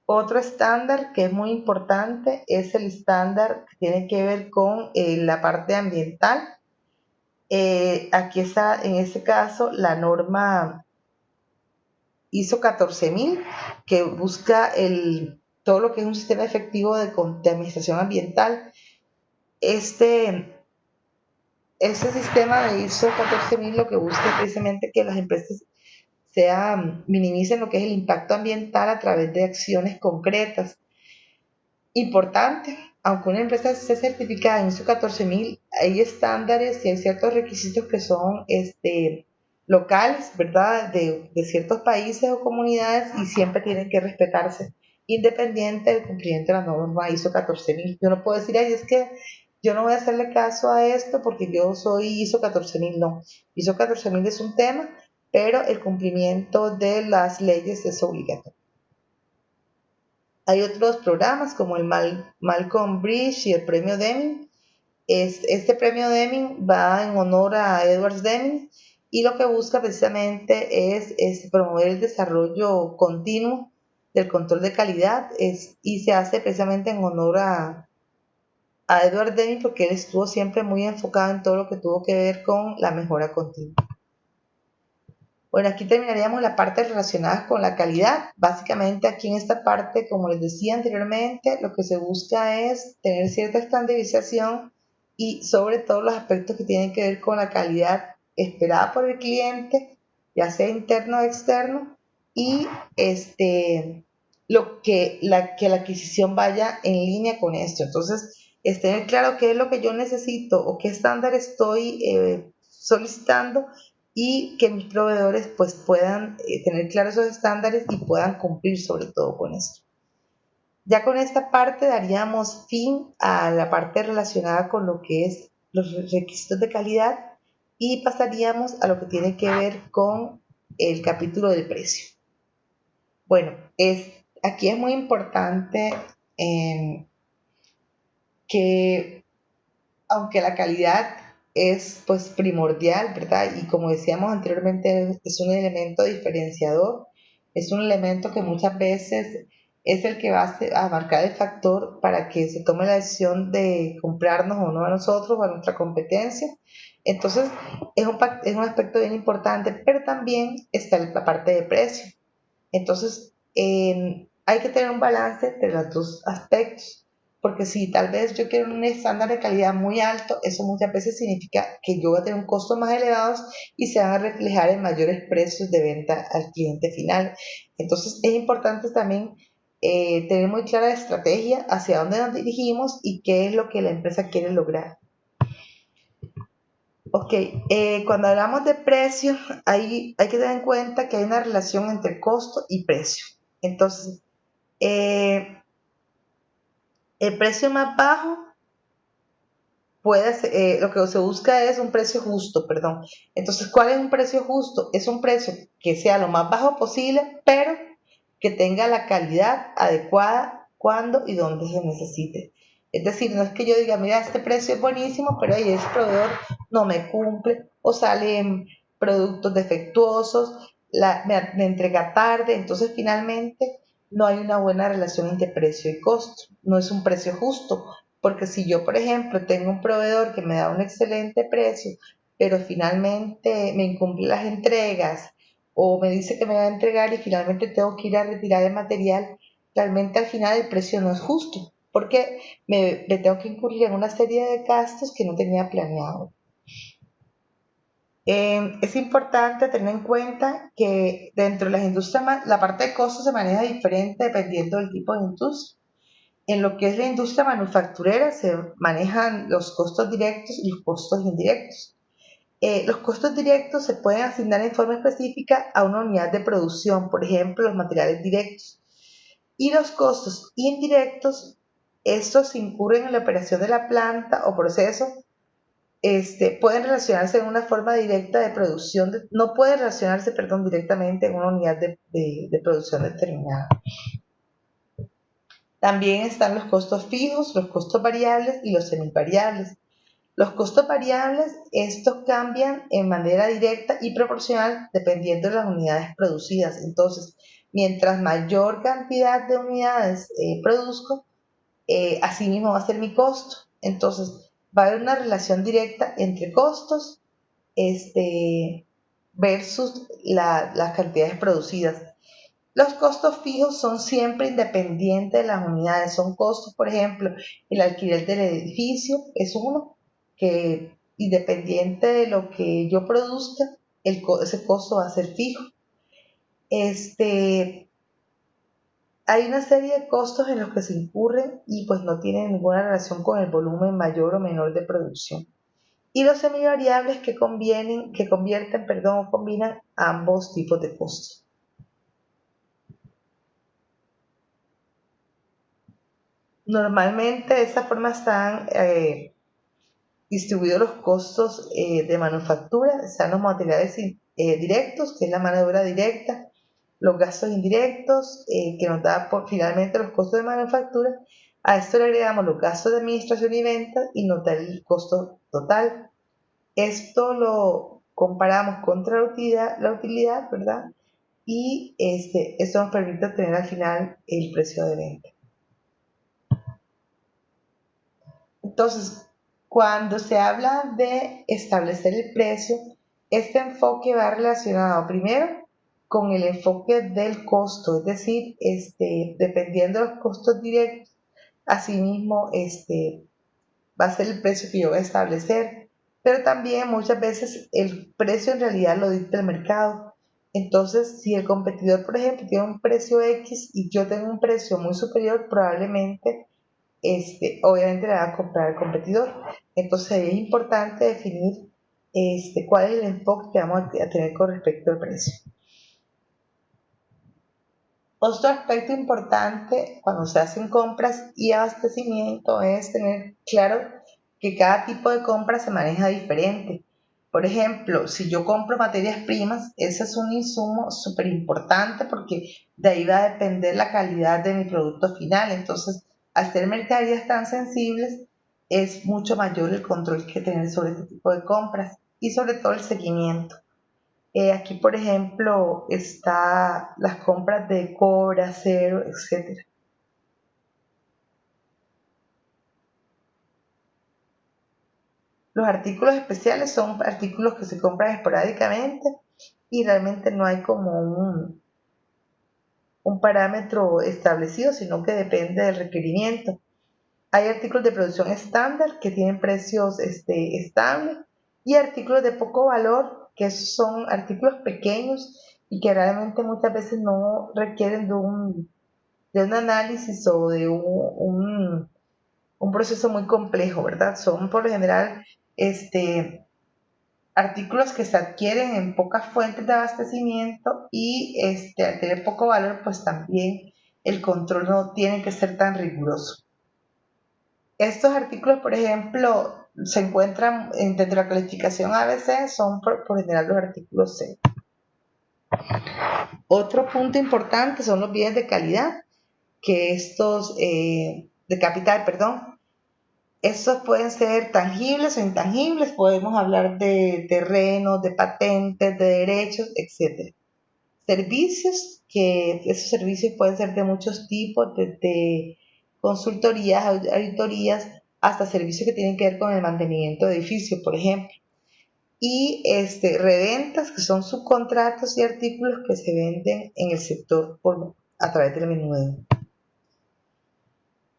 Otro estándar que es muy importante es el estándar que tiene que ver con la parte ambiental. Aquí está, en este caso, la norma ISO 14000, que busca todo lo que es un sistema efectivo de administración ambiental. Este sistema de ISO 14000 lo que busca es precisamente que las empresas minimicen lo que es el impacto ambiental a través de acciones concretas. Importante, aunque una empresa esté certificada en ISO 14000, hay estándares y hay ciertos requisitos que son locales, ¿verdad? De ciertos países o comunidades y siempre tienen que respetarse, independiente del cumplimiento de la norma ISO 14000. Yo no puedo decir, ay, es que yo no voy a hacerle caso a esto porque yo soy ISO 14000, no. ISO 14000 es un tema, pero el cumplimiento de las leyes es obligatorio. Hay otros programas como el Malcolm Bridge y el premio Deming. Este premio Deming va en honor a Edward Deming y lo que busca precisamente es promover el desarrollo continuo del control de calidad y se hace precisamente en honor a Edward Deming porque él estuvo siempre muy enfocado en todo lo que tuvo que ver con la mejora continua. Bueno, aquí terminaríamos la parte relacionada con la calidad. Básicamente aquí en esta parte, como les decía anteriormente, lo que se busca es tener cierta estandarización y sobre todo los aspectos que tienen que ver con la calidad esperada por el cliente, ya sea interno o externo, y que la adquisición vaya en línea con esto. Entonces, es tener claro qué es lo que yo necesito o qué estándar estoy solicitando y que mis proveedores pues puedan tener claros esos estándares y puedan cumplir sobre todo con esto. Ya con esta parte daríamos fin a la parte relacionada con lo que es los requisitos de calidad y pasaríamos a lo que tiene que ver con el capítulo del precio. Bueno, aquí es muy importante que aunque la calidad es pues primordial, ¿verdad? Y como decíamos anteriormente, es un elemento diferenciador, es un elemento que muchas veces es el que va a marcar el factor para que se tome la decisión de comprarnos o no a nosotros o a nuestra competencia. Entonces, es un aspecto bien importante, pero también está la parte de precio. Entonces, hay que tener un balance entre los dos aspectos, porque si tal vez yo quiero un estándar de calidad muy alto, eso muchas veces significa que yo voy a tener un costo más elevados y se van a reflejar en mayores precios de venta al cliente final. Entonces, es importante también tener muy clara la estrategia hacia dónde nos dirigimos y qué es lo que la empresa quiere lograr. Ok, cuando hablamos de precio, hay que tener en cuenta que hay una relación entre costo y precio. Entonces, el precio más bajo lo que se busca es un precio justo, perdón. Entonces, ¿cuál es un precio justo? Es un precio que sea lo más bajo posible, pero que tenga la calidad adecuada cuando y donde se necesite. Es decir, no es que yo diga, mira, este precio es buenísimo, pero ahí ese proveedor no me cumple o salen productos defectuosos, me entrega tarde, entonces finalmente no hay una buena relación entre precio y costo, no es un precio justo, porque si yo, por ejemplo, tengo un proveedor que me da un excelente precio, pero finalmente me incumple las entregas o me dice que me va a entregar y finalmente tengo que ir a retirar el material, realmente al final el precio no es justo, porque me tengo que incurrir en una serie de gastos que no tenía planeado. Es importante tener en cuenta que dentro de las industrias la parte de costos se maneja diferente dependiendo del tipo de industria. En lo que es la industria manufacturera se manejan los costos directos y los costos indirectos. Los costos directos se pueden asignar en forma específica a una unidad de producción, por ejemplo, los materiales directos. Y los costos indirectos, estos incurren en la operación de la planta o proceso, pueden relacionarse en una forma directa de producción, no pueden relacionarse, perdón, directamente en una unidad de producción determinada. También están los costos fijos, los costos variables y los semivariables. Los costos variables, estos cambian en manera directa y proporcional dependiendo de las unidades producidas. Entonces, mientras mayor cantidad de unidades produzco, así mismo va a ser mi costo. Entonces, va a haber una relación directa entre costos versus las cantidades producidas. Los costos fijos son siempre independientes de las unidades. Son costos, por ejemplo, el alquiler del edificio es uno que independiente de lo que yo produzca, ese costo va a ser fijo. Hay una serie de costos en los que se incurren y pues no tienen ninguna relación con el volumen mayor o menor de producción. Y los semivariables que o combinan ambos tipos de costos. Normalmente de esta forma están distribuidos los costos de manufactura, están los materiales directos, que es la mano de obra directa, los gastos indirectos, que nos da finalmente los costos de manufactura. A esto le agregamos los gastos de administración y ventas y nos da el costo total. Esto lo comparamos contra la utilidad, ¿verdad? Y esto nos permite obtener al final el precio de venta. Entonces, cuando se habla de establecer el precio, este enfoque va relacionado primero con el enfoque del costo, es decir, dependiendo de los costos directos, asimismo va a ser el precio que yo voy a establecer, pero también muchas veces el precio en realidad lo dicta el mercado. Entonces, si el competidor, por ejemplo, tiene un precio X y yo tengo un precio muy superior, probablemente obviamente le va a comprar al competidor. Entonces es importante definir cuál es el enfoque que vamos a tener con respecto al precio. Otro aspecto importante cuando se hacen compras y abastecimiento es tener claro que cada tipo de compra se maneja diferente. Por ejemplo, si yo compro materias primas, ese es un insumo súper importante porque de ahí va a depender la calidad de mi producto final. Entonces, al ser mercaderías tan sensibles, es mucho mayor el control que tener sobre este tipo de compras y sobre todo el seguimiento. Aquí, por ejemplo, está las compras de cobre, acero, etc. Los artículos especiales son artículos que se compran esporádicamente y realmente no hay como un parámetro establecido, sino que depende del requerimiento. Hay artículos de producción estándar que tienen precios estables y artículos de poco valor, que son artículos pequeños y que realmente muchas veces no requieren de un análisis o de un proceso muy complejo, ¿verdad? Son por lo general artículos que se adquieren en pocas fuentes de abastecimiento y al tener poco valor, pues también el control no tiene que ser tan riguroso. Estos artículos, por ejemplo, se encuentran dentro de la clasificación ABC, son por general los artículos C. Otro punto importante son los bienes de calidad, que estos, de capital, perdón, Estos pueden ser tangibles o intangibles, podemos hablar de terrenos, de patentes, de derechos, etcétera. Servicios, que esos servicios pueden ser de muchos tipos, desde consultorías, auditorías, hasta servicios que tienen que ver con el mantenimiento de edificios, por ejemplo. Y reventas, que son subcontratos y artículos que se venden en el sector a través del menudeo.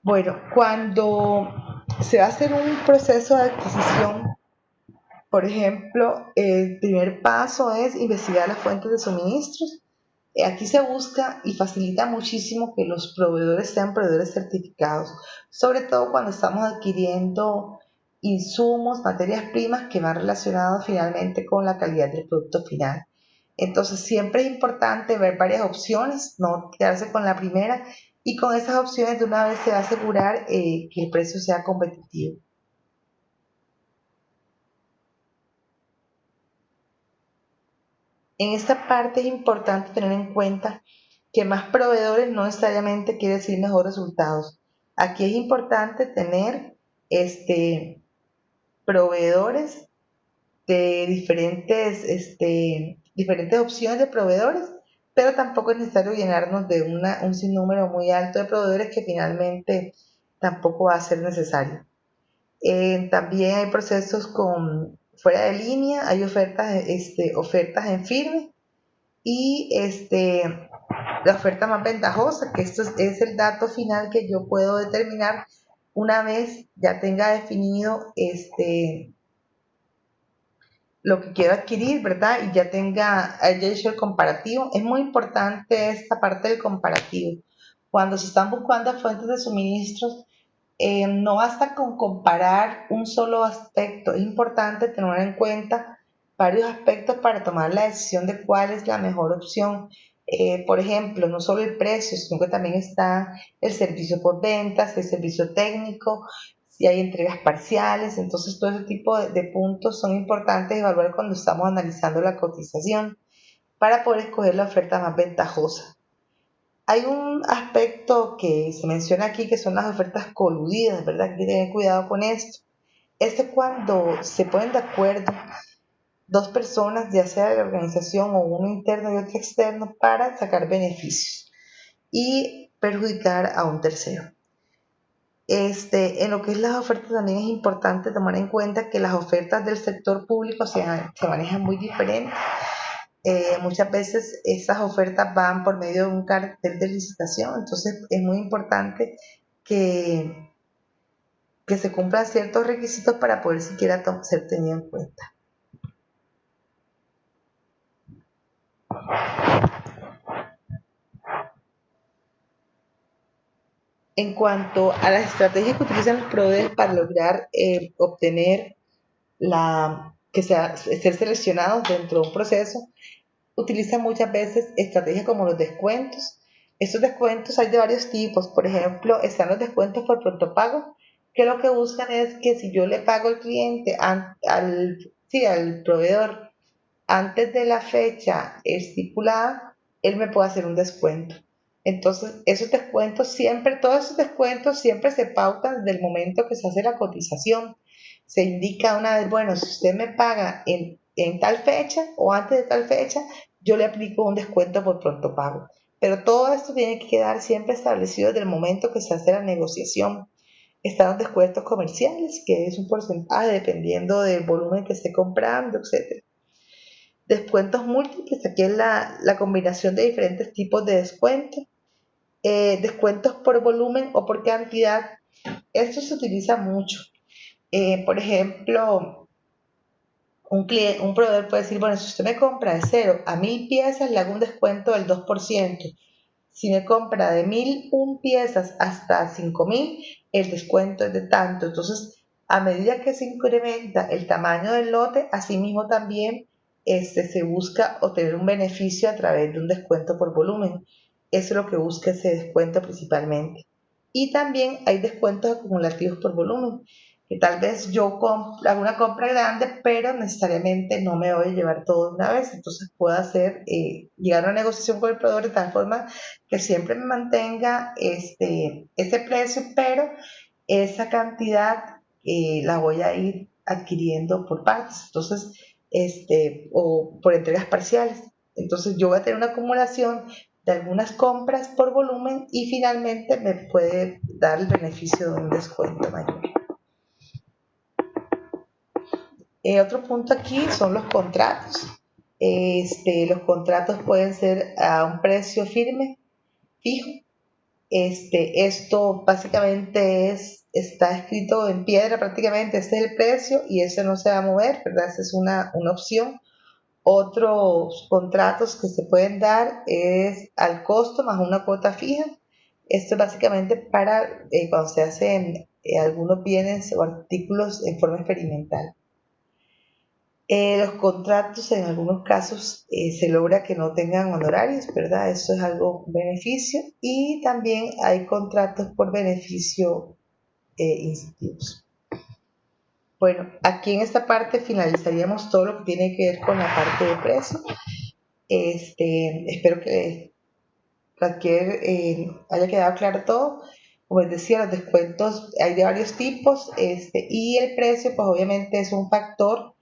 Bueno, cuando se va a hacer un proceso de adquisición, por ejemplo, el primer paso es investigar las fuentes de suministros. Aquí se busca y facilita muchísimo que los proveedores sean proveedores certificados, sobre todo cuando estamos adquiriendo insumos, materias primas que van relacionados finalmente con la calidad del producto final. Entonces siempre es importante ver varias opciones, no quedarse con la primera, y con esas opciones de una vez se va a asegurar que el precio sea competitivo. En esta parte es importante tener en cuenta que más proveedores no necesariamente quiere decir mejores resultados. Aquí es importante tener proveedores de diferentes opciones de proveedores, pero tampoco es necesario llenarnos de un sinnúmero muy alto de proveedores que finalmente tampoco va a ser necesario. También hay procesos con fuera de línea, hay ofertas en firme y la oferta más ventajosa, que esto es el dato final que yo puedo determinar una vez ya tenga definido lo que quiero adquirir, ¿verdad? Y ya haya hecho el comparativo. Es muy importante esta parte del comparativo. Cuando se están buscando fuentes de suministros, no basta con comparar un solo aspecto, es importante tener en cuenta varios aspectos para tomar la decisión de cuál es la mejor opción. Por ejemplo, no solo el precio, sino que también está el servicio por ventas, el servicio técnico, si hay entregas parciales, entonces todo ese tipo de puntos son importantes evaluar cuando estamos analizando la cotización para poder escoger la oferta más ventajosa. Hay un aspecto que se menciona aquí que son las ofertas coludidas, ¿verdad? Hay que tener cuidado con esto. Este es cuando se ponen de acuerdo dos personas, ya sea de la organización o uno interno y otro externo, para sacar beneficios y perjudicar a un tercero. En lo que es las ofertas también es importante tomar en cuenta que las ofertas del sector público se manejan muy diferentes. Muchas veces esas ofertas van por medio de un cartel de licitación, entonces es muy importante que, que se cumplan ciertos requisitos para poder siquiera ser tenido en cuenta. En cuanto a las estrategias que utilizan los proveedores para lograr obtener ser seleccionados dentro de un proceso, utilizan muchas veces estrategias como los descuentos. Estos descuentos hay de varios tipos. Por ejemplo, están los descuentos por pronto pago, que lo que buscan es que si yo le pago al cliente, al proveedor, antes de la fecha estipulada, él me puede hacer un descuento. Entonces, todos esos descuentos siempre se pautan desde el momento que se hace la cotización. Se indica una vez, bueno, si usted me paga en tal fecha o antes de tal fecha, yo le aplico un descuento por pronto pago. Pero todo esto tiene que quedar siempre establecido desde el momento que se hace la negociación. Están los descuentos comerciales, que es un porcentaje dependiendo del volumen que esté comprando, etc. Descuentos múltiples, aquí es la combinación de diferentes tipos de descuentos. Descuentos por volumen o por cantidad. Esto se utiliza mucho. Por ejemplo, un proveedor puede decir, bueno, si usted me compra de 0 a 1000 piezas, le hago un descuento del 2%. Si me compra de 1001 piezas hasta 5000, el descuento es de tanto. Entonces, a medida que se incrementa el tamaño del lote, asimismo también se busca obtener un beneficio a través de un descuento por volumen. Eso es lo que busca ese descuento principalmente. Y también hay descuentos acumulativos por volumen, que tal vez yo hago una compra grande, pero necesariamente no me voy a llevar todo de una vez. Entonces puedo llegar a una negociación con el proveedor de tal forma que siempre me mantenga ese precio, pero esa cantidad la voy a ir adquiriendo por partes, entonces, o por entregas parciales. Entonces yo voy a tener una acumulación de algunas compras por volumen y finalmente me puede dar el beneficio de un descuento mayor. Otro punto aquí son los contratos. Los contratos pueden ser a un precio firme, fijo. Esto básicamente está escrito en piedra prácticamente, este es el precio y ese no se va a mover, ¿verdad? Esa es una opción. Otros contratos que se pueden dar es al costo más una cuota fija. Esto es básicamente para cuando se hacen algunos bienes o artículos en forma experimental. Los contratos en algunos casos se logra que no tengan honorarios, ¿verdad? Eso es algo beneficio. Y también hay contratos por beneficio incentivos. Bueno, aquí en esta parte finalizaríamos todo lo que tiene que ver con la parte de precio. Espero que haya quedado claro todo. Como les decía, los descuentos hay de varios tipos y el precio pues obviamente es un factor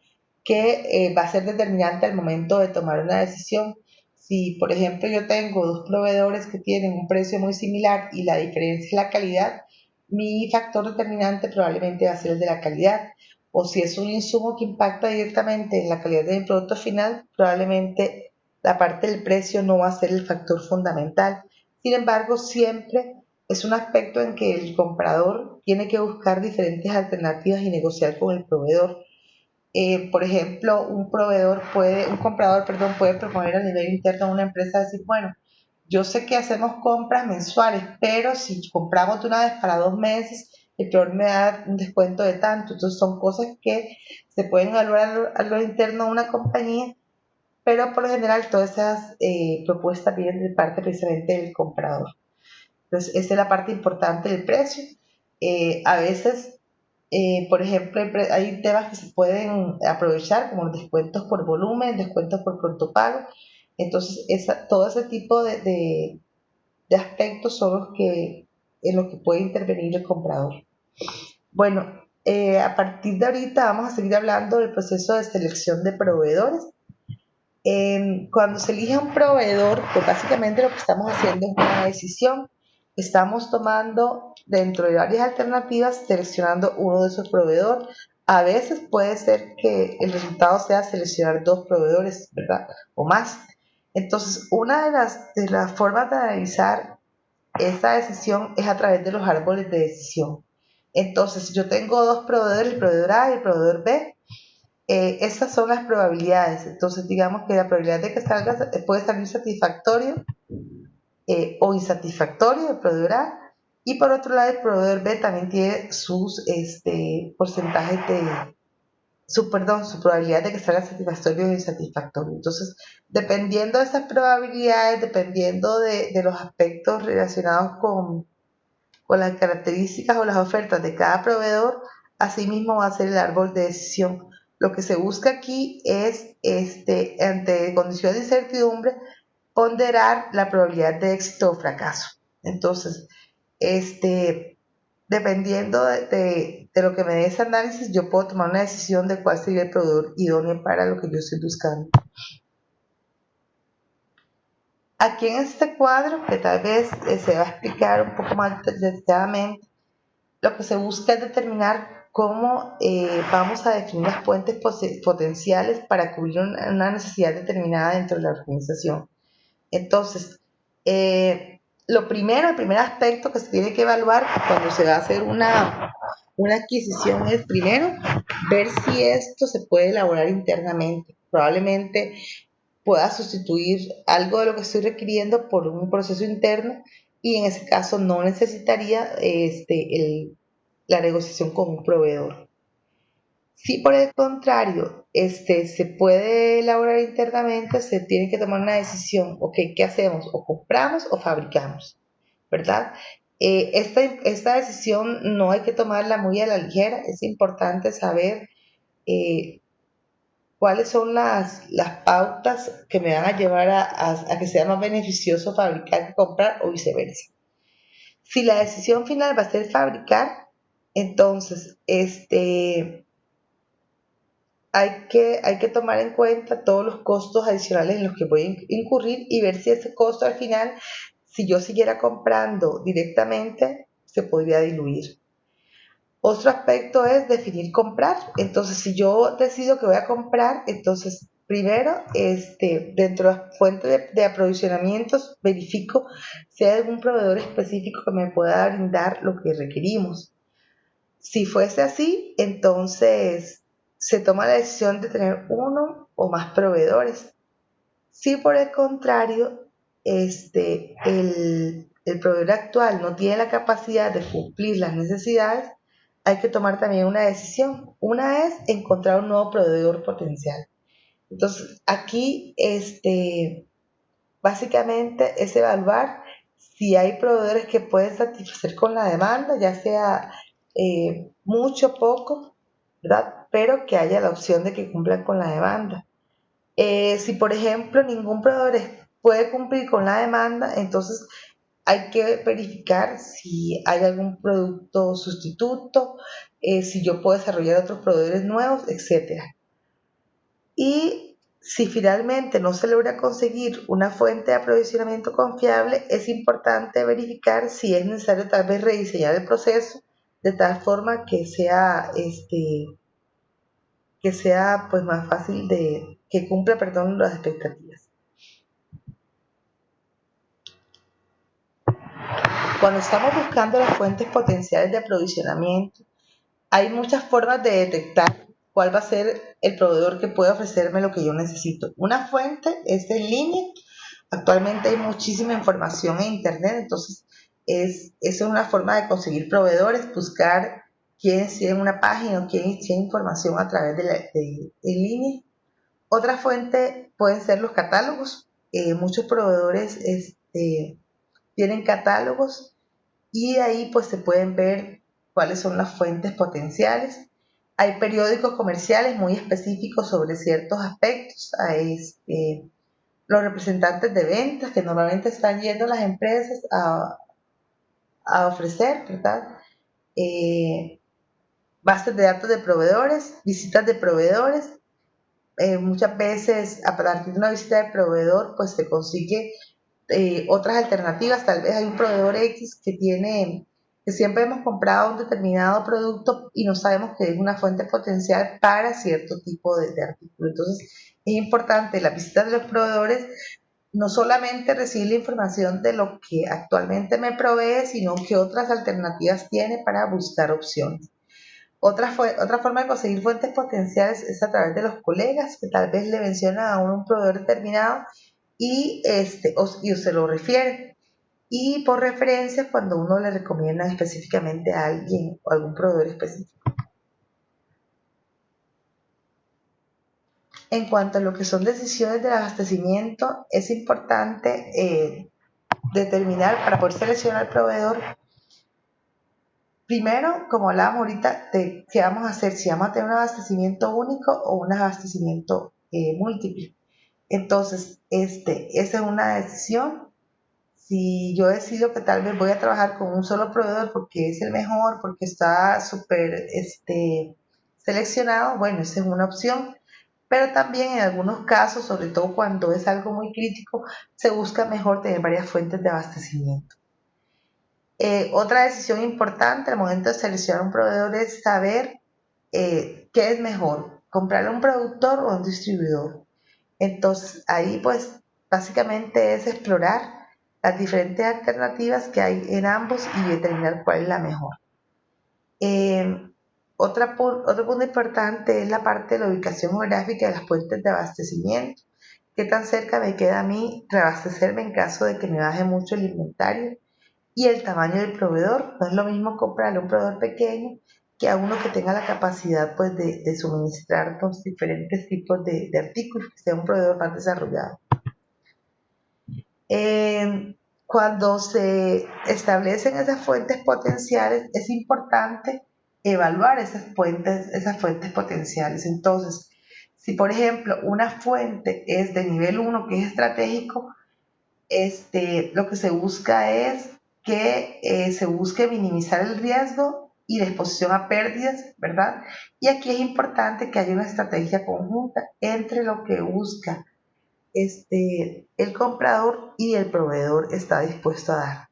que va a ser determinante al momento de tomar una decisión. Si, por ejemplo, yo tengo dos proveedores que tienen un precio muy similar y la diferencia es la calidad, mi factor determinante probablemente va a ser el de la calidad. O si es un insumo que impacta directamente en la calidad de mi producto final, probablemente la parte del precio no va a ser el factor fundamental. Sin embargo, siempre es un aspecto en que el comprador tiene que buscar diferentes alternativas y negociar con el proveedor. Por ejemplo, un comprador, perdón, puede proponer a nivel interno a una empresa decir, bueno, yo sé que hacemos compras mensuales, pero si compramos de una vez para 2 meses, el proveedor me da un descuento de tanto. Entonces son cosas que se pueden evaluar a lo interno de una compañía, pero por lo general todas esas propuestas vienen de parte precisamente del comprador. Entonces, esa es la parte importante del precio. A veces por ejemplo, hay temas que se pueden aprovechar, como los descuentos por volumen, descuentos por pronto pago. Entonces, todo ese tipo de aspectos son en los que puede intervenir el comprador. Bueno, a partir de ahorita vamos a seguir hablando del proceso de selección de proveedores. Cuando se elige un proveedor, pues básicamente lo que estamos haciendo es una decisión. Estamos tomando dentro de varias alternativas, seleccionando uno de esos proveedores. A veces puede ser que el resultado sea seleccionar dos proveedores, ¿verdad? O más. Entonces, una de las formas de analizar esta decisión es a través de los árboles de decisión. Entonces, si yo tengo dos proveedores, el proveedor A y el proveedor B, esas son las probabilidades. Entonces, digamos que la probabilidad de que salga puede salir satisfactorio o insatisfactorio el proveedor A. Y por otro lado, el proveedor B también tiene sus porcentajes su probabilidad de que salga satisfactorio o insatisfactorio. Entonces, dependiendo de esas probabilidades, dependiendo de los aspectos relacionados con las características o las ofertas de cada proveedor, asimismo va a ser el árbol de decisión. Lo que se busca aquí es, ante condiciones de incertidumbre, ponderar la probabilidad de éxito o fracaso. Entonces, dependiendo de lo que me dé ese análisis, yo puedo tomar una decisión de cuál sería el proveedor idóneo para lo que yo estoy buscando. Aquí en este cuadro, que tal vez se va a explicar un poco más detalladamente, lo que se busca es determinar cómo vamos a definir las fuentes potenciales para cubrir una necesidad determinada dentro de la organización. Entonces, el primer aspecto que se tiene que evaluar cuando se va a hacer una adquisición es primero ver si esto se puede elaborar internamente. Probablemente pueda sustituir algo de lo que estoy requiriendo por un proceso interno y en ese caso no necesitaría la negociación con un proveedor. Si por el contrario se puede elaborar internamente, se tiene que tomar una decisión, ok, ¿qué hacemos? O compramos o fabricamos, ¿verdad? Esta decisión no hay que tomarla muy a la ligera, es importante saber cuáles son las pautas que me van a llevar a que sea más beneficioso fabricar que comprar o viceversa. Si la decisión final va a ser fabricar, Entonces, hay que tomar en cuenta todos los costos adicionales en los que voy a incurrir y ver si ese costo al final, si yo siguiera comprando directamente, se podría diluir. Otro aspecto es definir comprar. Entonces, si yo decido que voy a comprar, entonces primero, dentro de las fuentes de aprovisionamientos, verifico si hay algún proveedor específico que me pueda brindar lo que requerimos. Si fuese así, entonces se toma la decisión de tener uno o más proveedores. Si por el contrario, el proveedor actual no tiene la capacidad de cumplir las necesidades, hay que tomar también una decisión. Una es encontrar un nuevo proveedor potencial. Entonces, aquí, básicamente es evaluar si hay proveedores que pueden satisfacer con la demanda, ya sea mucho o poco, ¿verdad? Pero que haya la opción de que cumplan con la demanda. Si, por ejemplo, ningún proveedor puede cumplir con la demanda, entonces hay que verificar si hay algún producto sustituto, si yo puedo desarrollar otros proveedores nuevos, etcétera. Y si finalmente no se logra conseguir una fuente de aprovisionamiento confiable, es importante verificar si es necesario tal vez rediseñar el proceso de tal forma que sea pues más fácil que cumpla, perdón, las expectativas. Cuando estamos buscando las fuentes potenciales de aprovisionamiento, hay muchas formas de detectar cuál va a ser el proveedor que puede ofrecerme lo que yo necesito. Una fuente es en línea. Actualmente hay muchísima información en internet, entonces es una forma de conseguir proveedores, buscar quiénes tienen una página o quiénes tienen información a través en línea. Otra fuente pueden ser los catálogos. Muchos proveedores tienen catálogos y ahí pues se pueden ver cuáles son las fuentes potenciales. Hay periódicos comerciales muy específicos sobre ciertos aspectos. Hay los representantes de ventas que normalmente están yendo a las empresas a ofrecer, ¿verdad? Bases de datos de proveedores, visitas de proveedores. Muchas veces a partir de una visita de proveedor pues se consigue otras alternativas. Tal vez hay un proveedor X que siempre hemos comprado un determinado producto y no sabemos que es una fuente potencial para cierto tipo de artículo. Entonces es importante la visita de los proveedores, no solamente recibir la información de lo que actualmente me provee, sino que otras alternativas tiene para buscar opciones. Otra forma de conseguir fuentes potenciales es a través de los colegas que tal vez le mencionan a un proveedor determinado y se lo refiere. Y por referencia cuando uno le recomienda específicamente a alguien o algún proveedor específico. En cuanto a lo que son decisiones del abastecimiento, es importante determinar para poder seleccionar al proveedor. Primero, como hablábamos ahorita, de qué vamos a hacer, si vamos a tener un abastecimiento único o un abastecimiento múltiple. Entonces, esa es una decisión. Si yo decido que tal vez voy a trabajar con un solo proveedor porque es el mejor, porque está súper seleccionado, bueno, esa es una opción. Pero también en algunos casos, sobre todo cuando es algo muy crítico, se busca mejor tener varias fuentes de abastecimiento. Otra decisión importante al momento de seleccionar un proveedor es saber qué es mejor, comprarle a un productor o a un distribuidor. Entonces ahí pues básicamente es explorar las diferentes alternativas que hay en ambos y determinar cuál es la mejor. Otro punto importante es la parte de la ubicación geográfica de las fuentes de abastecimiento. ¿Qué tan cerca me queda a mí reabastecerme en caso de que me baje mucho el inventario? Y el tamaño del proveedor. No es lo mismo comprarle a un proveedor pequeño que a uno que tenga la capacidad pues, de suministrar los diferentes tipos de artículos, que sea un proveedor más desarrollado. Cuando se establecen esas fuentes potenciales, es importante evaluar esas fuentes potenciales. Entonces, si por ejemplo una fuente es de nivel 1, que es estratégico, lo que se busca es que se busque minimizar el riesgo y la exposición a pérdidas, ¿verdad? Y aquí es importante que haya una estrategia conjunta entre lo que busca el comprador y el proveedor está dispuesto a dar.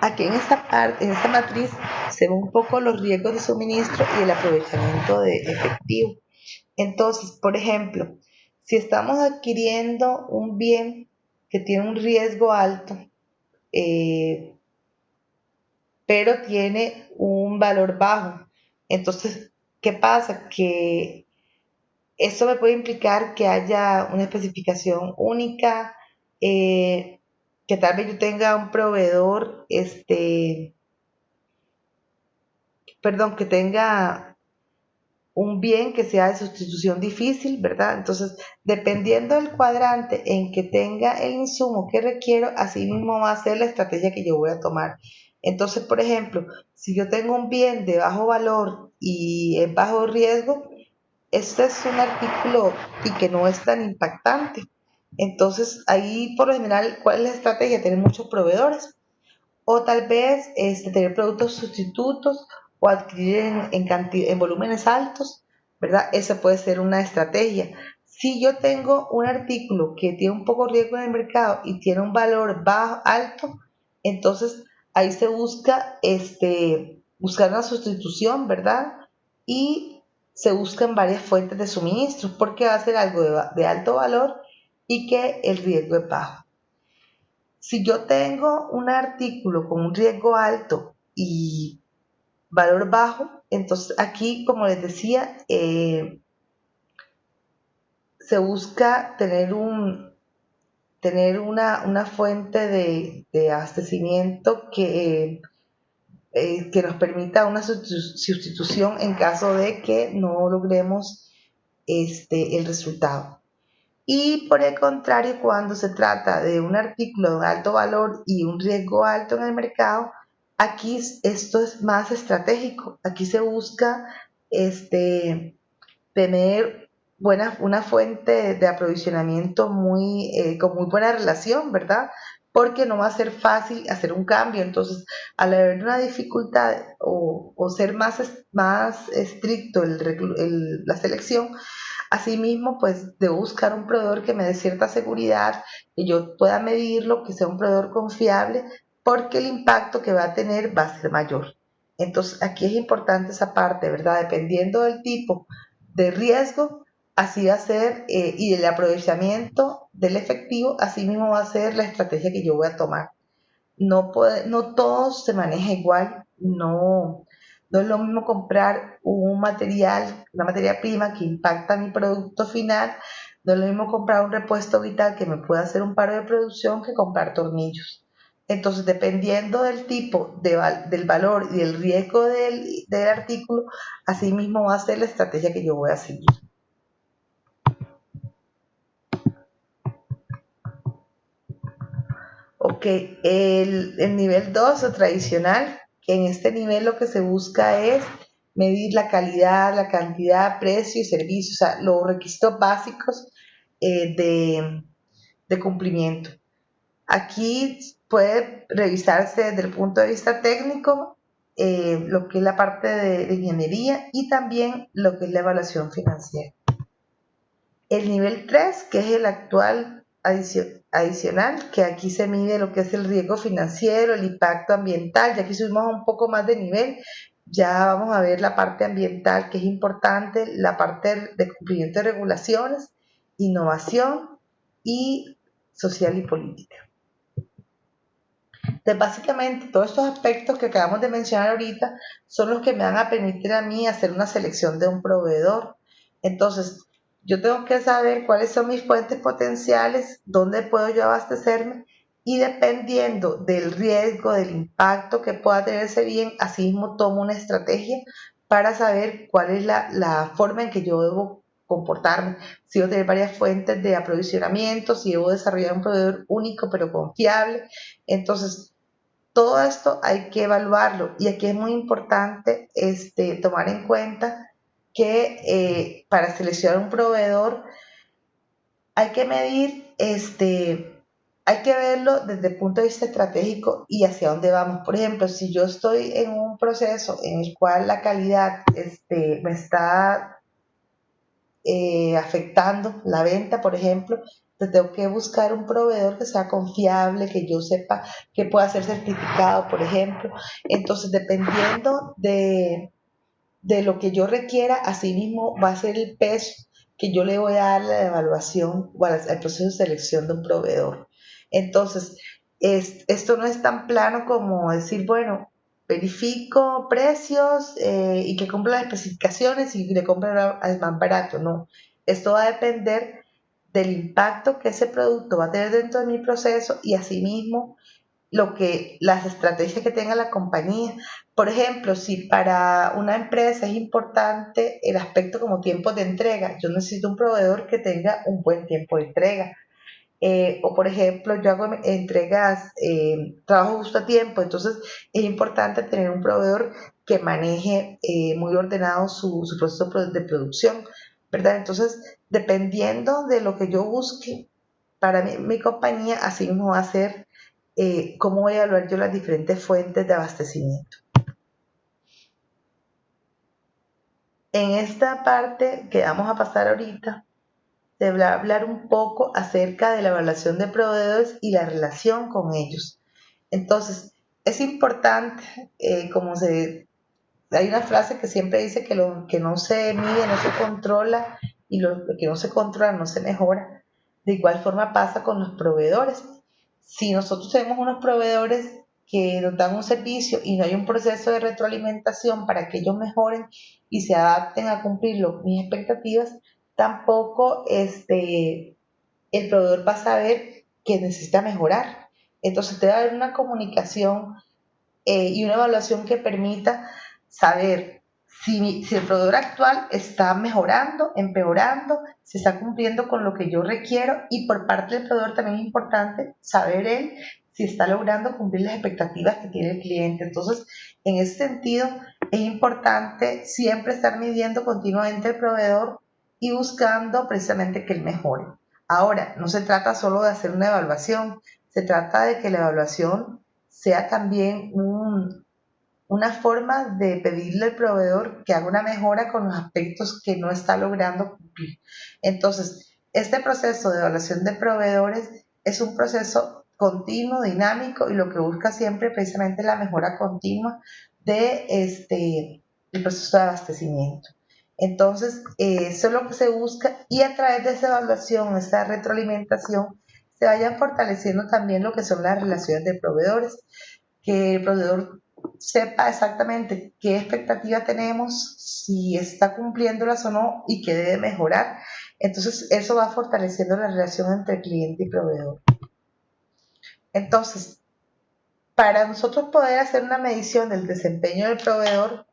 Aquí en esta parte, en esta matriz, se ven un poco los riesgos de suministro y el aprovechamiento de efectivo. Entonces, por ejemplo, si estamos adquiriendo un bien que tiene un riesgo alto, pero tiene un valor bajo, entonces, ¿qué pasa? Que esto me puede implicar que haya una especificación única, que tal vez yo tenga un proveedor, perdón, que tenga un bien que sea de sustitución difícil, ¿verdad? Entonces, dependiendo del cuadrante en que tenga el insumo que requiero, así mismo va a ser la estrategia que yo voy a tomar. Entonces, por ejemplo, si yo tengo un bien de bajo valor y es bajo riesgo, este es un artículo y que no es tan impactante. Entonces, ahí por lo general, ¿cuál es la estrategia? Tener muchos proveedores o tal vez tener productos sustitutos o adquirir en volúmenes altos, ¿verdad? Esa puede ser una estrategia. Si yo tengo un artículo que tiene un poco riesgo en el mercado y tiene un valor bajo, alto, entonces ahí se busca buscar una sustitución, ¿verdad? Y se buscan varias fuentes de suministro porque va a ser algo de alto valor y que el riesgo es bajo. Si yo tengo un artículo con un riesgo alto y valor bajo, entonces aquí, como les decía, se busca tener una fuente de abastecimiento que nos permita una sustitución en caso de que no logremos el resultado. Y por el contrario, cuando se trata de un artículo de alto valor y un riesgo alto en el mercado, aquí esto es más estratégico. Aquí se busca tener una fuente de aprovisionamiento con muy buena relación, ¿verdad? Porque no va a ser fácil hacer un cambio. Entonces, al haber una dificultad o ser más estricto la selección, asimismo, pues debo buscar un proveedor que me dé cierta seguridad, que yo pueda medirlo, que sea un proveedor confiable, porque el impacto que va a tener va a ser mayor. Entonces, aquí es importante esa parte, ¿verdad? Dependiendo del tipo de riesgo, así va a ser, y del aprovechamiento del efectivo, así mismo va a ser la estrategia que yo voy a tomar. No todo se maneja igual, no es lo mismo comprar una materia prima que impacta mi producto final, no es lo mismo comprar un repuesto vital que me pueda hacer un paro de producción que comprar tornillos. Entonces, dependiendo del tipo, del valor y del riesgo del artículo, así mismo va a ser la estrategia que yo voy a seguir. Ok, el nivel 2 o tradicional, que en este nivel lo que se busca es medir la calidad, la cantidad, precio y servicio, o sea, los requisitos básicos de cumplimiento. Aquí puede revisarse desde el punto de vista técnico lo que es la parte de ingeniería y también lo que es la evaluación financiera. El nivel 3, que es el actual adicional, que aquí se mide lo que es el riesgo financiero, el impacto ambiental, ya aquí subimos un poco más de nivel, ya vamos a ver la parte ambiental que es importante, la parte de cumplimiento de regulaciones, innovación y social y política. Entonces, básicamente, todos estos aspectos que acabamos de mencionar ahorita son los que me van a permitir a mí hacer una selección de un proveedor. Entonces, yo tengo que saber cuáles son mis fuentes potenciales, dónde puedo yo abastecerme y dependiendo del riesgo, del impacto que pueda tener ese bien, así mismo tomo una estrategia para saber cuál es la forma en que yo debo comportarme. Si debo tener varias fuentes de aprovisionamiento, si debo desarrollar un proveedor único pero confiable. Entonces, todo esto hay que evaluarlo y aquí es muy importante tomar en cuenta que para seleccionar un proveedor hay que medir, hay que verlo desde el punto de vista estratégico y hacia dónde vamos. Por ejemplo, si yo estoy en un proceso en el cual la calidad me está afectando la venta, por ejemplo, pues tengo que buscar un proveedor que sea confiable, que yo sepa que pueda ser certificado, por ejemplo. Entonces, dependiendo de lo que yo requiera, así mismo va a ser el peso que yo le voy a dar a la evaluación o al proceso de selección de un proveedor. Entonces, esto no es tan plano como decir, bueno, verifico precios y que cumpla las especificaciones y le compro al más barato. No, esto va a depender del impacto que ese producto va a tener dentro de mi proceso y asimismo las estrategias que tenga la compañía. Por ejemplo, si para una empresa es importante el aspecto como tiempo de entrega, yo necesito un proveedor que tenga un buen tiempo de entrega. O por ejemplo, yo hago entregas, trabajo justo a tiempo, entonces es importante tener un proveedor que maneje muy ordenado su proceso de producción, ¿verdad? Entonces, dependiendo de lo que yo busque para mi compañía, así mismo va a ser cómo voy a evaluar yo las diferentes fuentes de abastecimiento. En esta parte que vamos a pasar ahorita, se va a hablar un poco acerca de la evaluación de proveedores y la relación con ellos. Entonces, es importante, hay una frase que siempre dice que lo que no se mide no se controla y lo que no se controla no se mejora. De igual forma pasa con los proveedores. Si nosotros tenemos unos proveedores que nos dan un servicio y no hay un proceso de retroalimentación para que ellos mejoren y se adapten a cumplir mis expectativas, tampoco el proveedor va a saber que necesita mejorar. Entonces debe haber una comunicación y una evaluación que permita saber si el proveedor actual está mejorando, empeorando, si está cumpliendo con lo que yo requiero y por parte del proveedor también es importante saber él si está logrando cumplir las expectativas que tiene el cliente. Entonces, en ese sentido, es importante siempre estar midiendo continuamente el proveedor y buscando precisamente que él mejore. Ahora, no se trata solo de hacer una evaluación, se trata de que la evaluación sea también una forma de pedirle al proveedor que haga una mejora con los aspectos que no está logrando cumplir. Entonces, este proceso de evaluación de proveedores es un proceso continuo, dinámico y lo que busca siempre precisamente la mejora continua de el proceso de abastecimiento. Entonces, eso es lo que se busca y a través de esa evaluación, esa retroalimentación, se vayan fortaleciendo también lo que son las relaciones de proveedores, que el proveedor sepa exactamente qué expectativa tenemos, si está cumpliéndolas o no y qué debe mejorar. Entonces, eso va fortaleciendo la relación entre cliente y proveedor. Entonces, para nosotros poder hacer una medición del desempeño del proveedor,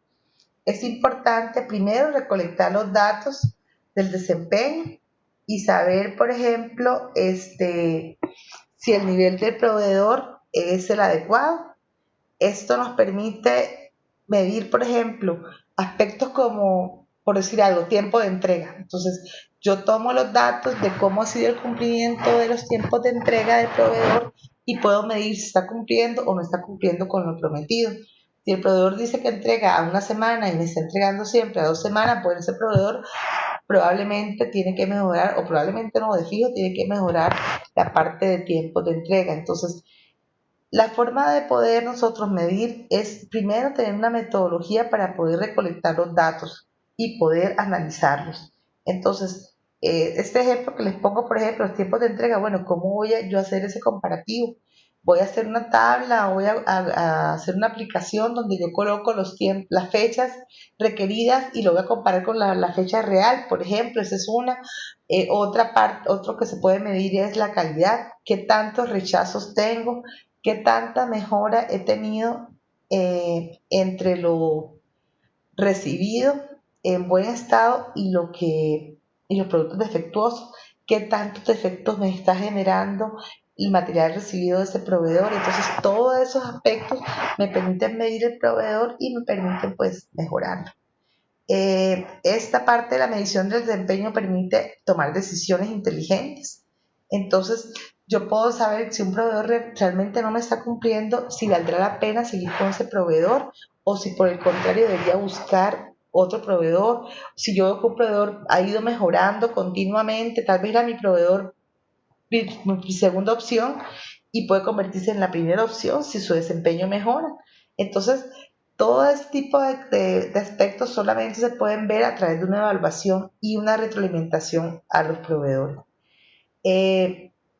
es importante primero recolectar los datos del desempeño y saber, por ejemplo, si el nivel del proveedor es el adecuado. Esto nos permite medir, por ejemplo, aspectos como, por decir algo, tiempo de entrega. Entonces, yo tomo los datos de cómo ha sido el cumplimiento de los tiempos de entrega del proveedor y puedo medir si está cumpliendo o no está cumpliendo con lo prometido. Si el proveedor dice que entrega a una semana y me está entregando siempre a 2 semanas, pues ese proveedor probablemente tiene que mejorar, o probablemente no, de fijo, tiene que mejorar la parte de tiempo de entrega. Entonces, la forma de poder nosotros medir es primero tener una metodología para poder recolectar los datos y poder analizarlos. Entonces, este ejemplo que les pongo, por ejemplo, los tiempos de entrega, bueno, ¿cómo voy a yo hacer ese comparativo? Voy a hacer una tabla, voy a hacer una aplicación donde yo coloco las fechas requeridas y lo voy a comparar con la fecha real, por ejemplo, esa es una. Otra parte, otro que se puede medir es la calidad, qué tantos rechazos tengo, qué tanta mejora he tenido entre lo recibido en buen estado y los productos defectuosos, qué tantos defectos me está generando el material recibido de ese proveedor. Entonces, todos esos aspectos me permiten medir el proveedor y me permiten pues mejorarlo. Esta parte de la medición del desempeño permite tomar decisiones inteligentes. Entonces, yo puedo saber si un proveedor realmente no me está cumpliendo, si valdrá la pena seguir con ese proveedor o si por el contrario debería buscar otro proveedor. Si yo veo que un proveedor ha ido mejorando continuamente, tal vez era mi proveedor, mi segunda opción, y puede convertirse en la primera opción si su desempeño mejora. Entonces, todo este tipo de aspectos solamente se pueden ver a través de una evaluación y una retroalimentación a los proveedores.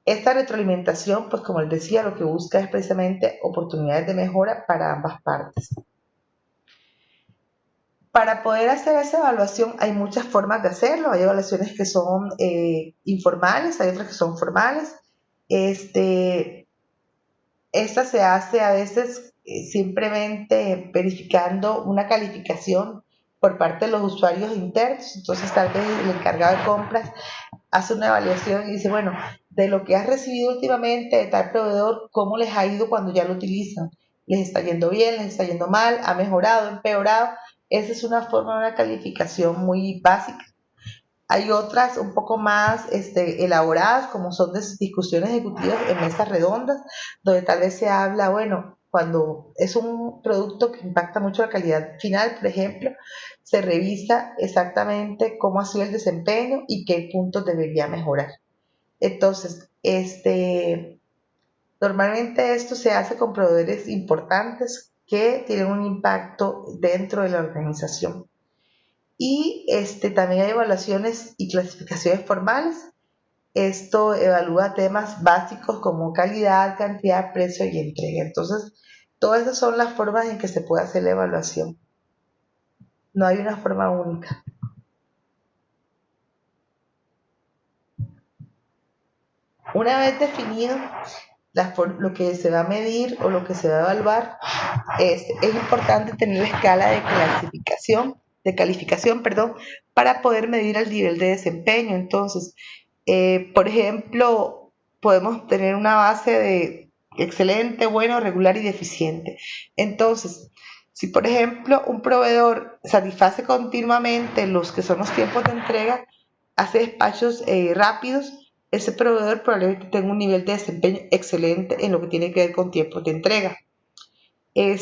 Esta retroalimentación, pues como les decía, lo que busca es precisamente oportunidades de mejora para ambas partes. Para poder hacer esa evaluación hay muchas formas de hacerlo. Hay evaluaciones que son informales, hay otras que son formales. Esta se hace a veces simplemente verificando una calificación por parte de los usuarios internos. Entonces, tal vez el encargado de compras hace una evaluación y dice, bueno, de lo que has recibido últimamente de tal proveedor, ¿cómo les ha ido cuando ya lo utilizan? ¿Les está yendo bien? ¿Les está yendo mal? ¿Ha mejorado? ¿Empeorado? Esa es una forma de una calificación muy básica. Hay otras un poco más elaboradas, como son de discusiones ejecutivas en mesas redondas, donde tal vez se habla, bueno, cuando es un producto que impacta mucho la calidad final, por ejemplo, se revisa exactamente cómo ha sido el desempeño y qué puntos debería mejorar. Entonces, normalmente esto se hace con proveedores importantes que tienen un impacto dentro de la organización. Y también hay evaluaciones y clasificaciones formales. Esto evalúa temas básicos como calidad, cantidad, precio y entrega. Entonces, todas esas son las formas en que se puede hacer la evaluación. No hay una forma única. Una vez definido lo que se va a medir o lo que se va a evaluar, es importante tener la escala de calificación, para poder medir el nivel de desempeño. Entonces, por ejemplo, podemos tener una base de excelente, bueno, regular y deficiente. Entonces, si por ejemplo un proveedor satisface continuamente los que son los tiempos de entrega, hace despachos rápidos, ese proveedor probablemente tenga un nivel de desempeño excelente en lo que tiene que ver con tiempos de entrega. Y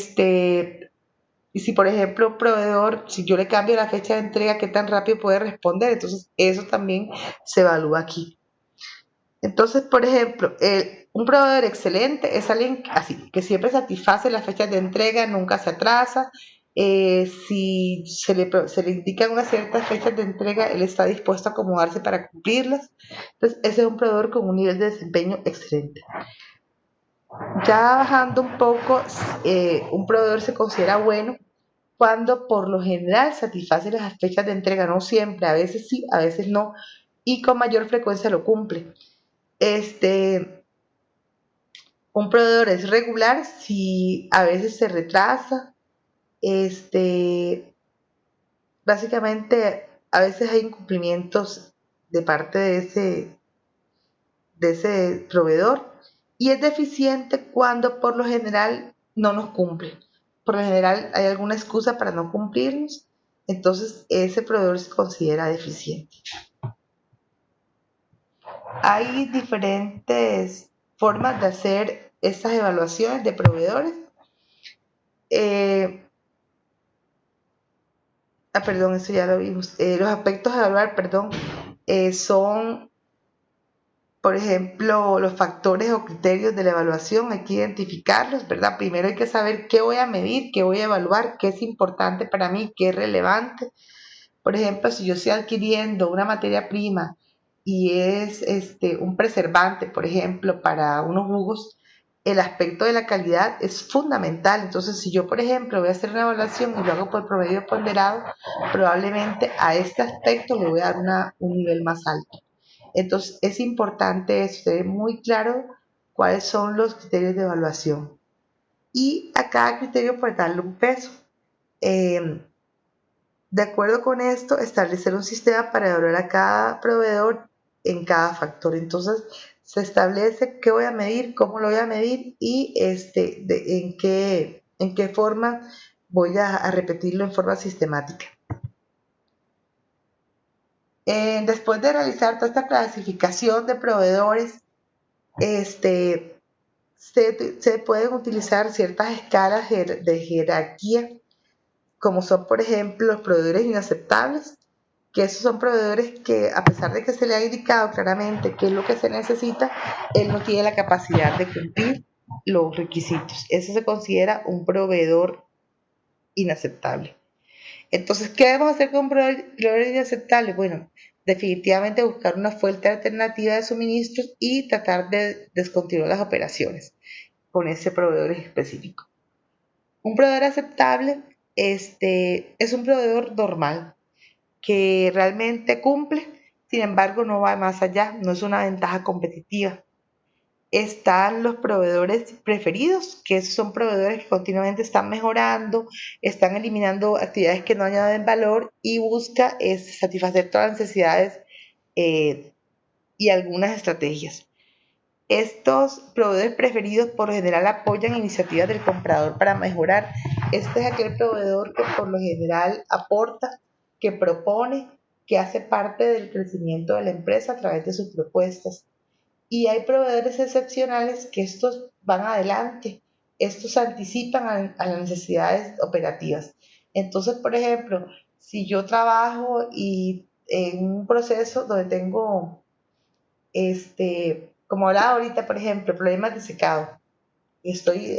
si por ejemplo un proveedor, si yo le cambio la fecha de entrega, qué tan rápido puede responder, entonces eso también se evalúa aquí. Entonces, por ejemplo, un proveedor excelente es alguien así, que siempre satisface las fechas de entrega, nunca se atrasa. Si se le indican unas ciertas fechas de entrega, él está dispuesto a acomodarse para cumplirlas. Entonces, ese es un proveedor con un nivel de desempeño excelente. Ya bajando un poco, un proveedor se considera bueno cuando por lo general satisface las fechas de entrega, no siempre, a veces sí, a veces no, y con mayor frecuencia lo cumple. Un proveedor es regular si a veces se retrasa. Básicamente, a veces hay incumplimientos de parte de ese proveedor, y es deficiente cuando por lo general no nos cumple. Por lo general hay alguna excusa para no cumplirnos, entonces ese proveedor se considera deficiente. Hay diferentes formas de hacer estas evaluaciones de proveedores. Perdón, eso ya lo vimos. Los aspectos a evaluar, son, por ejemplo, los factores o criterios de la evaluación. Hay que identificarlos, ¿verdad? Primero hay que saber qué voy a medir, qué voy a evaluar, qué es importante para mí, qué es relevante. Por ejemplo, si yo estoy adquiriendo una materia prima y es un preservante, por ejemplo, para unos jugos, el aspecto de la calidad es fundamental. Entonces, si yo, por ejemplo, voy a hacer una evaluación y lo hago por promedio ponderado, probablemente a este aspecto le voy a dar un nivel más alto. Entonces, es importante eso, tener muy claro cuáles son los criterios de evaluación. Y a cada criterio, pues, darle un peso. De acuerdo con esto, establecer un sistema para evaluar a cada proveedor en cada factor. Entonces, Se establece qué voy a medir, cómo lo voy a medir y en qué forma voy a repetirlo en forma sistemática. Después de realizar toda esta clasificación de proveedores, se pueden utilizar ciertas escalas de jerarquía, como son, por ejemplo, los proveedores inaceptables, que esos son proveedores que, a pesar de que se le ha indicado claramente qué es lo que se necesita, él no tiene la capacidad de cumplir los requisitos. Ese se considera un proveedor inaceptable. Entonces, ¿qué debemos hacer con un proveedor inaceptable? Bueno, definitivamente buscar una fuente alternativa de suministros y tratar de descontinuar las operaciones con ese proveedor específico. Un proveedor aceptable es un proveedor normal que realmente cumple, sin embargo no va más allá, no es una ventaja competitiva. Están los proveedores preferidos, que son proveedores que continuamente están mejorando, están eliminando actividades que no añaden valor y busca satisfacer todas las necesidades y algunas estrategias. Estos proveedores preferidos por lo general apoyan iniciativas del comprador para mejorar. Este es aquel proveedor que por lo general aporta, que propone, que hace parte del crecimiento de la empresa a través de sus propuestas. Y hay proveedores excepcionales que estos van adelante, estos anticipan a las necesidades operativas. Entonces, por ejemplo, si yo trabajo y en un proceso donde tengo, como hablaba ahorita, por ejemplo, problemas de secado, estoy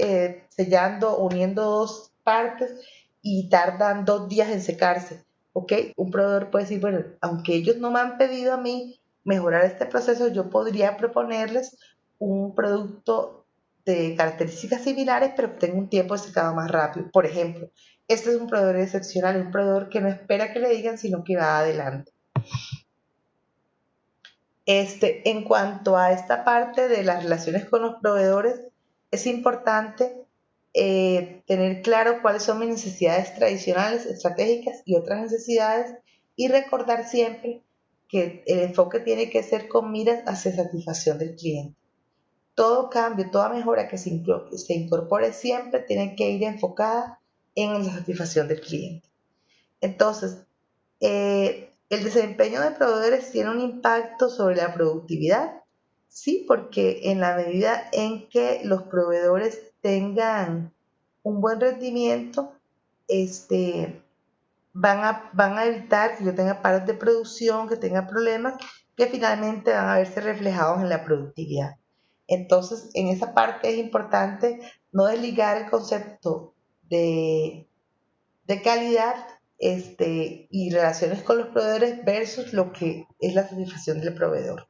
sellando, uniendo dos partes y tardan 2 días en secarse, ¿ok? Un proveedor puede decir, bueno, aunque ellos no me han pedido a mí mejorar este proceso, yo podría proponerles un producto de características similares, pero que tenga un tiempo de secado más rápido. Por ejemplo, este es un proveedor excepcional, un proveedor que no espera que le digan, sino que va adelante. En cuanto a esta parte de las relaciones con los proveedores, es importante tener claro cuáles son mis necesidades tradicionales, estratégicas y otras necesidades y recordar siempre que el enfoque tiene que ser con miras hacia satisfacción del cliente. Todo cambio, toda mejora que se incorpore siempre tiene que ir enfocada en la satisfacción del cliente. Entonces, el desempeño de proveedores tiene un impacto sobre la productividad, sí, porque en la medida en que los proveedores tengan un buen rendimiento, van a evitar que yo tenga paros de producción, que tenga problemas que finalmente van a verse reflejados en la productividad. Entonces, en esa parte es importante no desligar el concepto de calidad y relaciones con los proveedores versus lo que es la satisfacción del proveedor.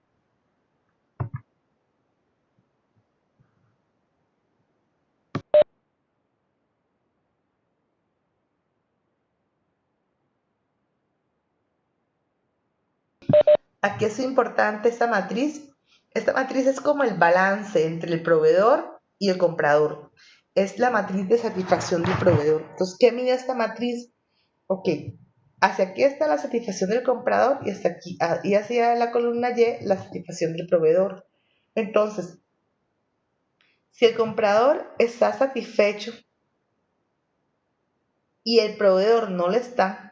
Aquí es importante esta matriz. Esta matriz es como el balance entre el proveedor y el comprador. Es la matriz de satisfacción del proveedor. Entonces, ¿qué mide esta matriz? Ok, hacia aquí está la satisfacción del comprador y hasta aquí, y hacia la columna Y, la satisfacción del proveedor. Entonces, si el comprador está satisfecho y el proveedor no lo está,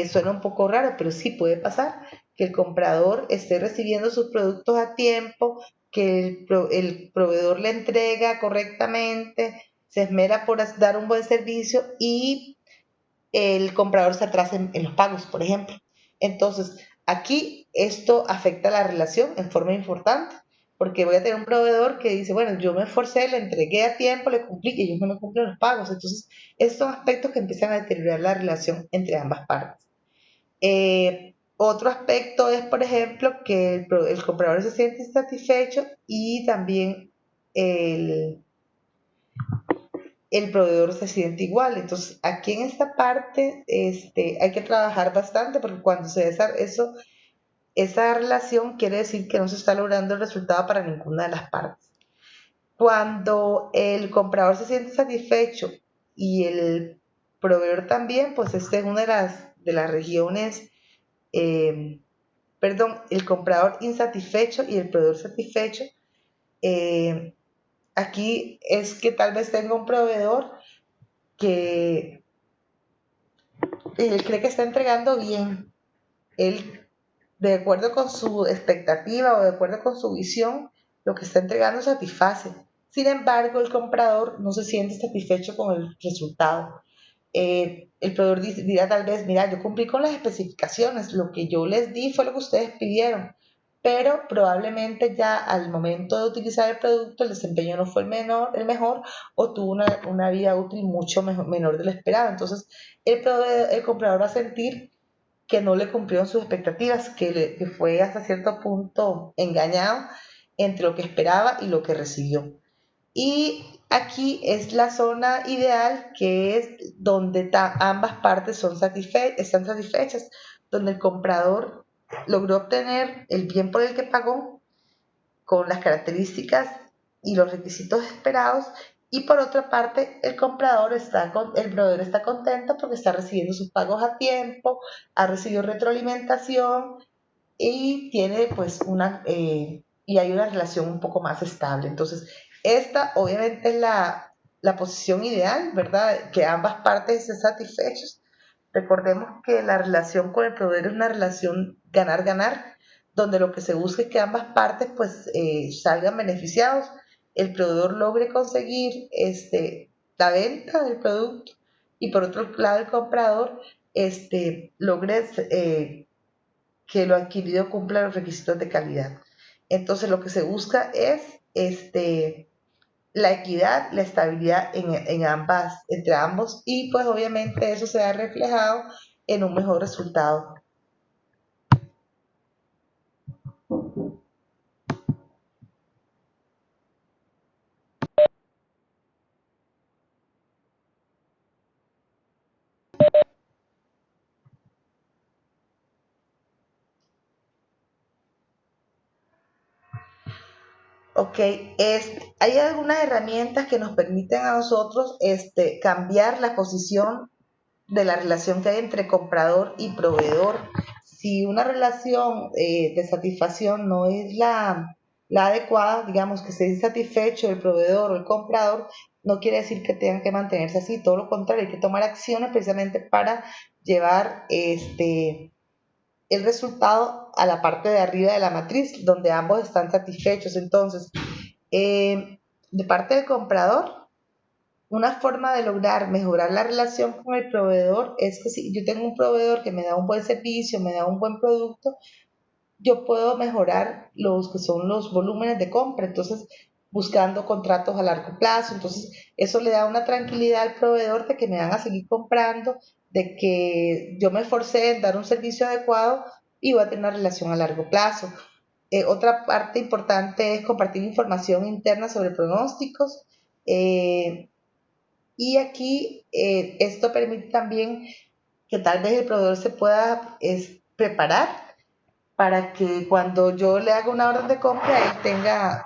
suena un poco raro, pero sí puede pasar que el comprador esté recibiendo sus productos a tiempo, que el proveedor le entrega correctamente, se esmera por dar un buen servicio y el comprador se atrasa en los pagos, por ejemplo. Entonces, aquí esto afecta la relación en forma importante, porque voy a tener un proveedor que dice, bueno, yo me esforcé, le entregué a tiempo, le cumplí, y ellos no me cumplen los pagos. Entonces, estos son aspectos que empiezan a deteriorar la relación entre ambas partes. Otro aspecto es, por ejemplo, que el comprador se siente insatisfecho y también el, el proveedor se siente igual. Entonces, aquí en esta parte hay que trabajar bastante porque cuando se da esa relación quiere decir que no se está logrando el resultado para ninguna de las partes. Cuando el comprador se siente satisfecho y el proveedor también, pues esta es una de las regiones perdón, el comprador insatisfecho y el proveedor satisfecho. Aquí es que tal vez tenga un proveedor que él cree que está entregando bien, él de acuerdo con su expectativa o de acuerdo con su visión, lo que está entregando satisface. Sin embargo, el comprador no se siente satisfecho con el resultado. El proveedor dirá tal vez, mira, yo cumplí con las especificaciones, lo que yo les di fue lo que ustedes pidieron, pero probablemente ya al momento de utilizar el producto el desempeño no fue el mejor o tuvo una vida útil mucho menor de lo esperado. Entonces, el comprador va a sentir que no le cumplieron sus expectativas, que fue hasta cierto punto engañado entre lo que esperaba y lo que recibió. Y aquí es la zona ideal, que es donde ambas partes están satisfechas, donde el comprador logró obtener el bien por el que pagó con las características y los requisitos esperados, y por otra parte el proveedor está contento porque está recibiendo sus pagos a tiempo, ha recibido retroalimentación y tiene pues y hay una relación un poco más estable. Entonces, esta obviamente es la posición ideal, ¿verdad? Que ambas partes estén satisfechos. Recordemos que la relación con el proveedor es una relación ganar-ganar, donde lo que se busca es que ambas partes pues salgan beneficiados, el proveedor logre conseguir la venta del producto y por otro lado el comprador logre que lo adquirido cumpla los requisitos de calidad. Entonces lo que se busca es la equidad, la estabilidad entre ambos, y pues obviamente eso se ha reflejado en un mejor resultado. Ok, hay algunas herramientas que nos permiten a nosotros cambiar la posición de la relación que hay entre comprador y proveedor. Si una relación de satisfacción no es la adecuada, digamos que esté insatisfecho el proveedor o el comprador, no quiere decir que tengan que mantenerse así, todo lo contrario, hay que tomar acciones precisamente para llevar el resultado a la parte de arriba de la matriz, donde ambos están satisfechos. Entonces, de parte del comprador, una forma de lograr mejorar la relación con el proveedor es que si yo tengo un proveedor que me da un buen servicio, me da un buen producto, yo puedo mejorar los que son los volúmenes de compra, entonces buscando contratos a largo plazo, entonces eso le da una tranquilidad al proveedor de que me van a seguir comprando, de que yo me esforcé en dar un servicio adecuado y voy a tener una relación a largo plazo. Otra parte importante es compartir información interna sobre pronósticos, y aquí esto permite también que tal vez el proveedor se pueda preparar para que cuando yo le haga una orden de compra, tenga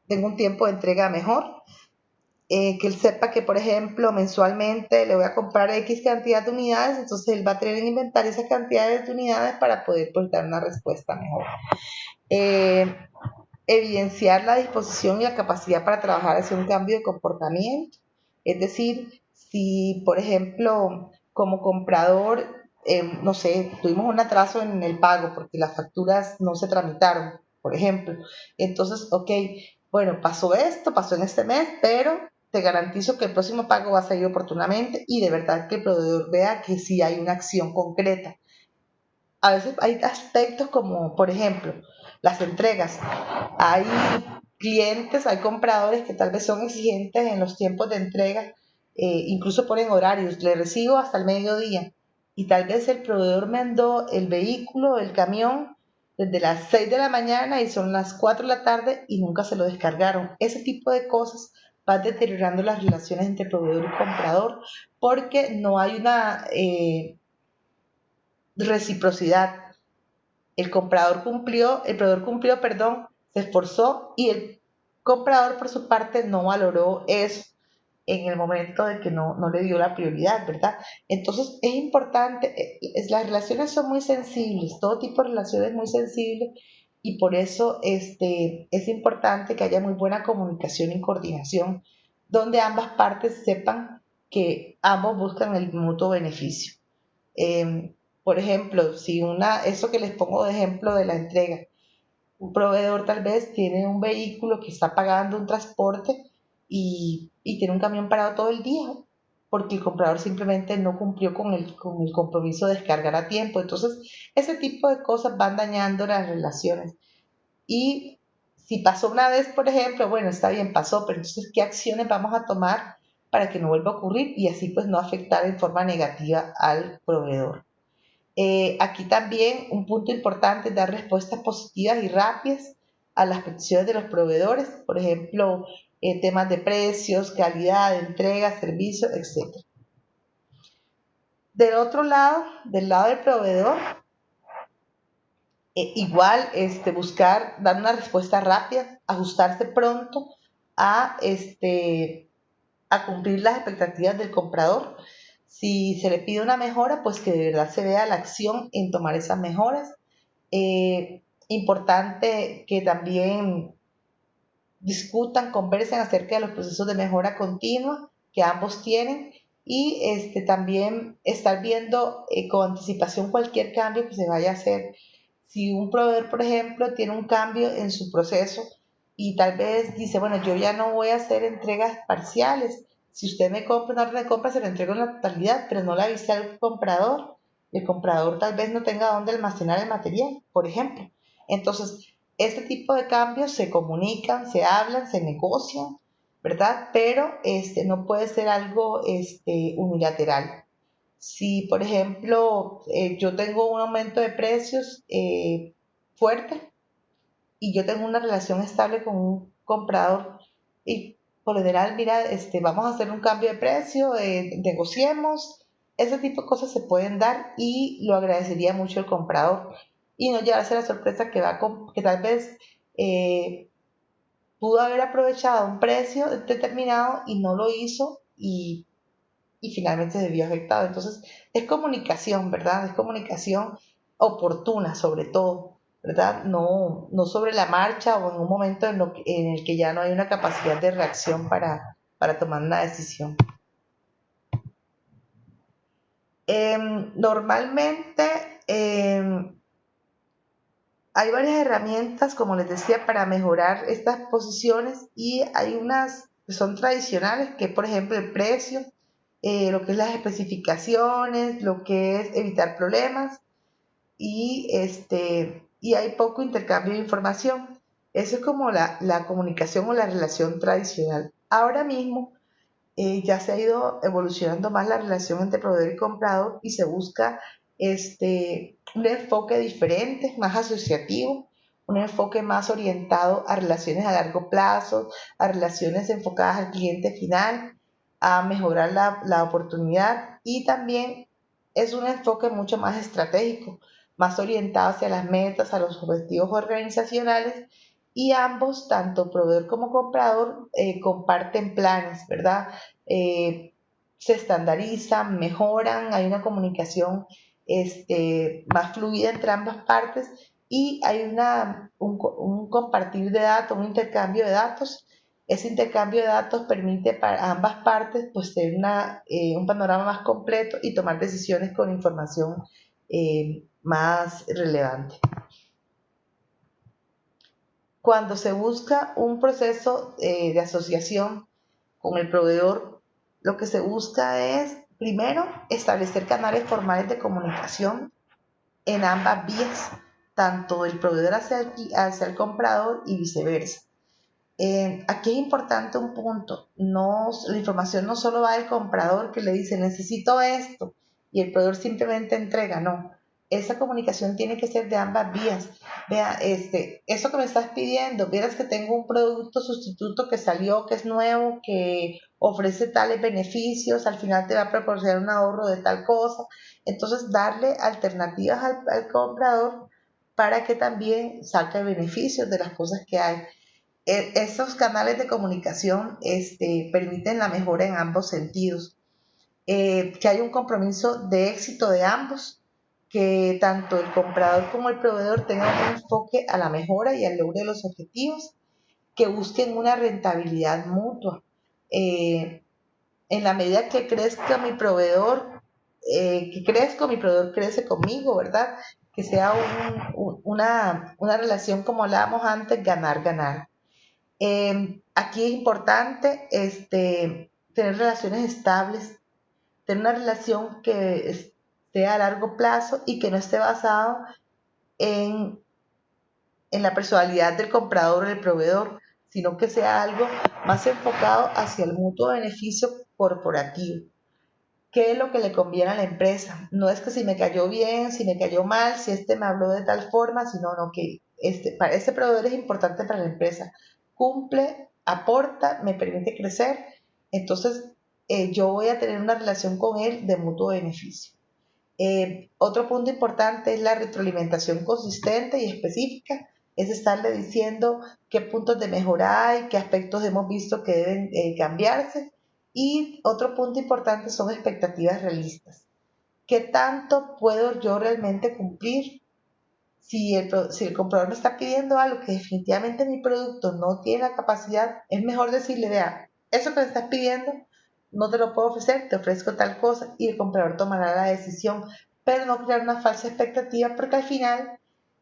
un tiempo de entrega mejor. Que él sepa que, por ejemplo, mensualmente le voy a comprar X cantidad de unidades, entonces él va a tener en inventario esas cantidades de unidades para poder pues, dar una respuesta mejor. Eh, Evidenciar la disposición y la capacidad para trabajar hacia un cambio de comportamiento. Es decir, si, por ejemplo, como comprador, no sé, tuvimos un atraso en el pago porque las facturas no se tramitaron, por ejemplo. Entonces, ok, bueno, pasó esto, pasó en este mes, pero te garantizo que el próximo pago va a salir oportunamente y de verdad que el proveedor vea que sí hay una acción concreta. A veces hay aspectos como, por ejemplo, las entregas. Hay clientes, hay compradores que tal vez son exigentes en los tiempos de entrega, incluso ponen horarios, le recibo hasta el mediodía y tal vez el proveedor mandó el vehículo, el camión, desde las 6 de la mañana y son las 4 de la tarde y nunca se lo descargaron. Ese tipo de cosas van deteriorando las relaciones entre proveedor y comprador porque no hay una reciprocidad. El proveedor cumplió, perdón, se esforzó y el comprador por su parte no valoró eso. en el momento de que no le dio la prioridad, ¿verdad? Entonces es importante, las relaciones son muy sensibles, todo tipo de relaciones muy sensibles y por eso es importante que haya muy buena comunicación y coordinación donde ambas partes sepan que ambos buscan el mutuo beneficio. Por ejemplo, si eso que les pongo de ejemplo de la entrega, un proveedor tal vez tiene un vehículo que está pagando un transporte y tiene un camión parado todo el día porque el comprador simplemente no cumplió con el compromiso de descargar a tiempo. Entonces, ese tipo de cosas van dañando las relaciones. Y si pasó una vez, por ejemplo, bueno, está bien, pasó, pero entonces, ¿qué acciones vamos a tomar para que no vuelva a ocurrir y así pues no afectar en forma negativa al proveedor? Aquí también un punto importante es dar respuestas positivas y rápidas a las peticiones de los proveedores, por ejemplo, temas de precios, calidad, entrega, servicio, etc. Del otro lado, del lado del proveedor, igual buscar dar una respuesta rápida, ajustarse pronto a, a cumplir las expectativas del comprador. Si se le pide una mejora, pues que de verdad se vea la acción en tomar esas mejoras. Importante que también discutan, conversen acerca de los procesos de mejora continua que ambos tienen y también estar viendo con anticipación cualquier cambio que se vaya a hacer. Si un proveedor, por ejemplo, tiene un cambio en su proceso y tal vez dice, bueno, yo ya no voy a hacer entregas parciales. Si usted me compra una orden de compra, se lo entrego en la totalidad, pero no la avise al comprador. El comprador tal vez no tenga dónde almacenar el material, por ejemplo. Entonces, este tipo de cambios se comunican, se hablan, se negocian, ¿verdad? Pero no puede ser algo unilateral. Si, por ejemplo, yo tengo un aumento de precios fuerte y yo tengo una relación estable con un comprador y por lo general, mira, vamos a hacer un cambio de precio, negociemos, ese tipo de cosas se pueden dar y lo agradecería mucho el comprador y no llevarse la sorpresa que tal vez eh, pudo haber aprovechado un precio determinado y no lo hizo y finalmente se vio afectado. Entonces, es comunicación, ¿verdad? Es comunicación oportuna, sobre todo, ¿verdad? No sobre la marcha o en un momento en el que ya no hay una capacidad de reacción para tomar una decisión. Normalmente hay varias herramientas, como les decía, para mejorar estas posiciones y hay unas que son tradicionales, que por ejemplo el precio, lo que es las especificaciones, lo que es evitar problemas y hay poco intercambio de información. Eso es como la comunicación o la relación tradicional. Ahora mismo ya se ha ido evolucionando más la relación entre proveedor y comprador y se busca un enfoque diferente, más asociativo, un enfoque más orientado a relaciones a largo plazo, a relaciones enfocadas al cliente final, a mejorar la oportunidad y también es un enfoque mucho más estratégico, más orientado hacia las metas, a los objetivos organizacionales y ambos, tanto proveedor como comprador, comparten planes, ¿verdad? Eh, Se estandarizan, mejoran, hay una comunicación más fluida entre ambas partes y hay un compartir de datos, un intercambio de datos. Ese intercambio de datos permite para ambas partes pues, tener un panorama más completo y tomar decisiones con información más relevante. Cuando se busca un proceso de asociación con el proveedor, lo que se busca es, primero, establecer canales formales de comunicación en ambas vías, tanto el proveedor hacia el comprador y viceversa. Aquí es importante un punto, la información no solo va del comprador que le dice necesito esto y el proveedor simplemente entrega, no. Esa comunicación tiene que ser de ambas vías. Vea, eso que me estás pidiendo, vieras que tengo un producto sustituto que salió, que es nuevo, que ofrece tales beneficios, al final te va a proporcionar un ahorro de tal cosa. Entonces, darle alternativas al comprador para que también saque beneficios de las cosas que hay. Estos canales de comunicación permiten la mejora en ambos sentidos, que hay un compromiso de éxito de ambos, que tanto el comprador como el proveedor tengan un enfoque a la mejora y al logro de los objetivos, que busquen una rentabilidad mutua. En la medida que crezca mi proveedor, mi proveedor crece conmigo, ¿verdad? Que sea una relación, como hablábamos antes, ganar-ganar. Aquí es importante tener relaciones estables, tener una relación que esté a largo plazo y que no esté basado en, en la personalidad del comprador o del proveedor, sino que sea algo más enfocado hacia el mutuo beneficio corporativo. ¿Qué es lo que le conviene a la empresa? No es que si me cayó bien, si me cayó mal, si me habló de tal forma, sino no, que para este proveedor es importante para la empresa. Cumple, aporta, me permite crecer, entonces yo voy a tener una relación con él de mutuo beneficio. Otro punto importante es la retroalimentación consistente y específica, es estarle diciendo qué puntos de mejora hay, qué aspectos hemos visto que deben cambiarse. Y otro punto importante son expectativas realistas. ¿Qué tanto puedo yo realmente cumplir? Si el comprador me está pidiendo algo que definitivamente mi producto no tiene la capacidad, es mejor decirle, vea, eso que me estás pidiendo no te lo puedo ofrecer, te ofrezco tal cosa y el comprador tomará la decisión, pero no crear una falsa expectativa porque al final,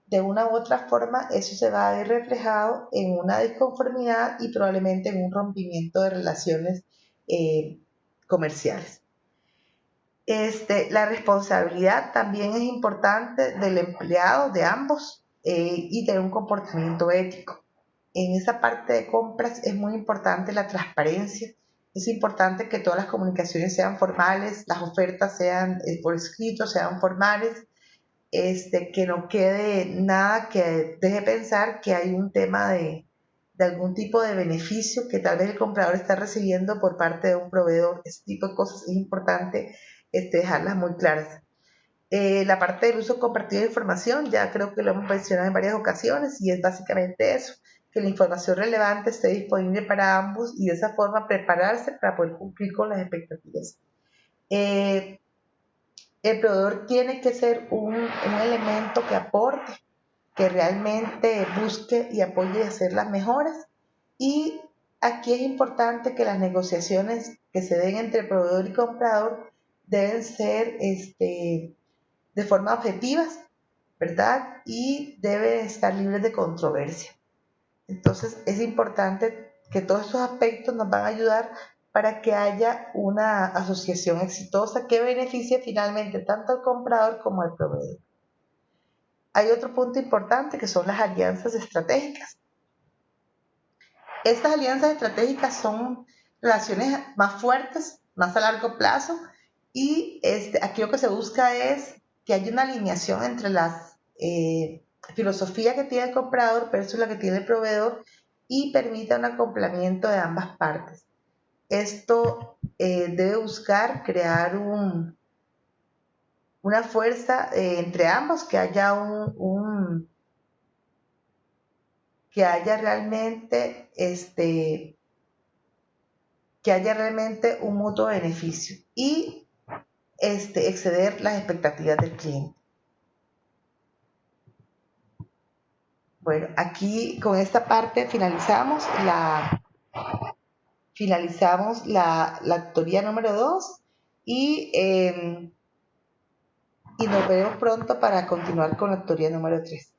de una u otra forma, eso se va a ver reflejado en una disconformidad y probablemente en un rompimiento de relaciones eh, comerciales. La responsabilidad también es importante del empleado, de ambos, y tener un comportamiento ético. En esa parte de compras es muy importante la transparencia. Es importante que todas las comunicaciones sean formales, las ofertas sean por escrito, sean formales, que no quede nada que deje pensar que hay un tema de algún tipo de beneficio que tal vez el comprador está recibiendo por parte de un proveedor. Ese tipo de cosas es importante dejarlas muy claras. La parte del uso compartido de información, ya creo que lo hemos mencionado en varias ocasiones y es básicamente eso, que la información relevante esté disponible para ambos y de esa forma prepararse para poder cumplir con las expectativas. El proveedor tiene que ser un elemento que aporte, que realmente busque y apoye a hacer las mejoras. Y aquí es importante que las negociaciones que se den entre proveedor y comprador deben ser de forma objetivas, ¿verdad? Y deben estar libres de controversia. Entonces es importante que todos estos aspectos nos van a ayudar para que haya una asociación exitosa que beneficie finalmente tanto al comprador como al proveedor. Hay otro punto importante que son las alianzas estratégicas. Estas alianzas estratégicas son relaciones más fuertes, más a largo plazo, y aquí lo que se busca es que haya una alineación entre las filosofía que tiene el comprador versus la que tiene el proveedor y permita un acoplamiento de ambas partes. Esto debe buscar crear una fuerza entre ambos, que haya que haya realmente un mutuo beneficio y exceder las expectativas del cliente. Bueno, aquí con esta parte finalizamos la teoría número 2 y, y nos vemos pronto para continuar con la teoría número 3.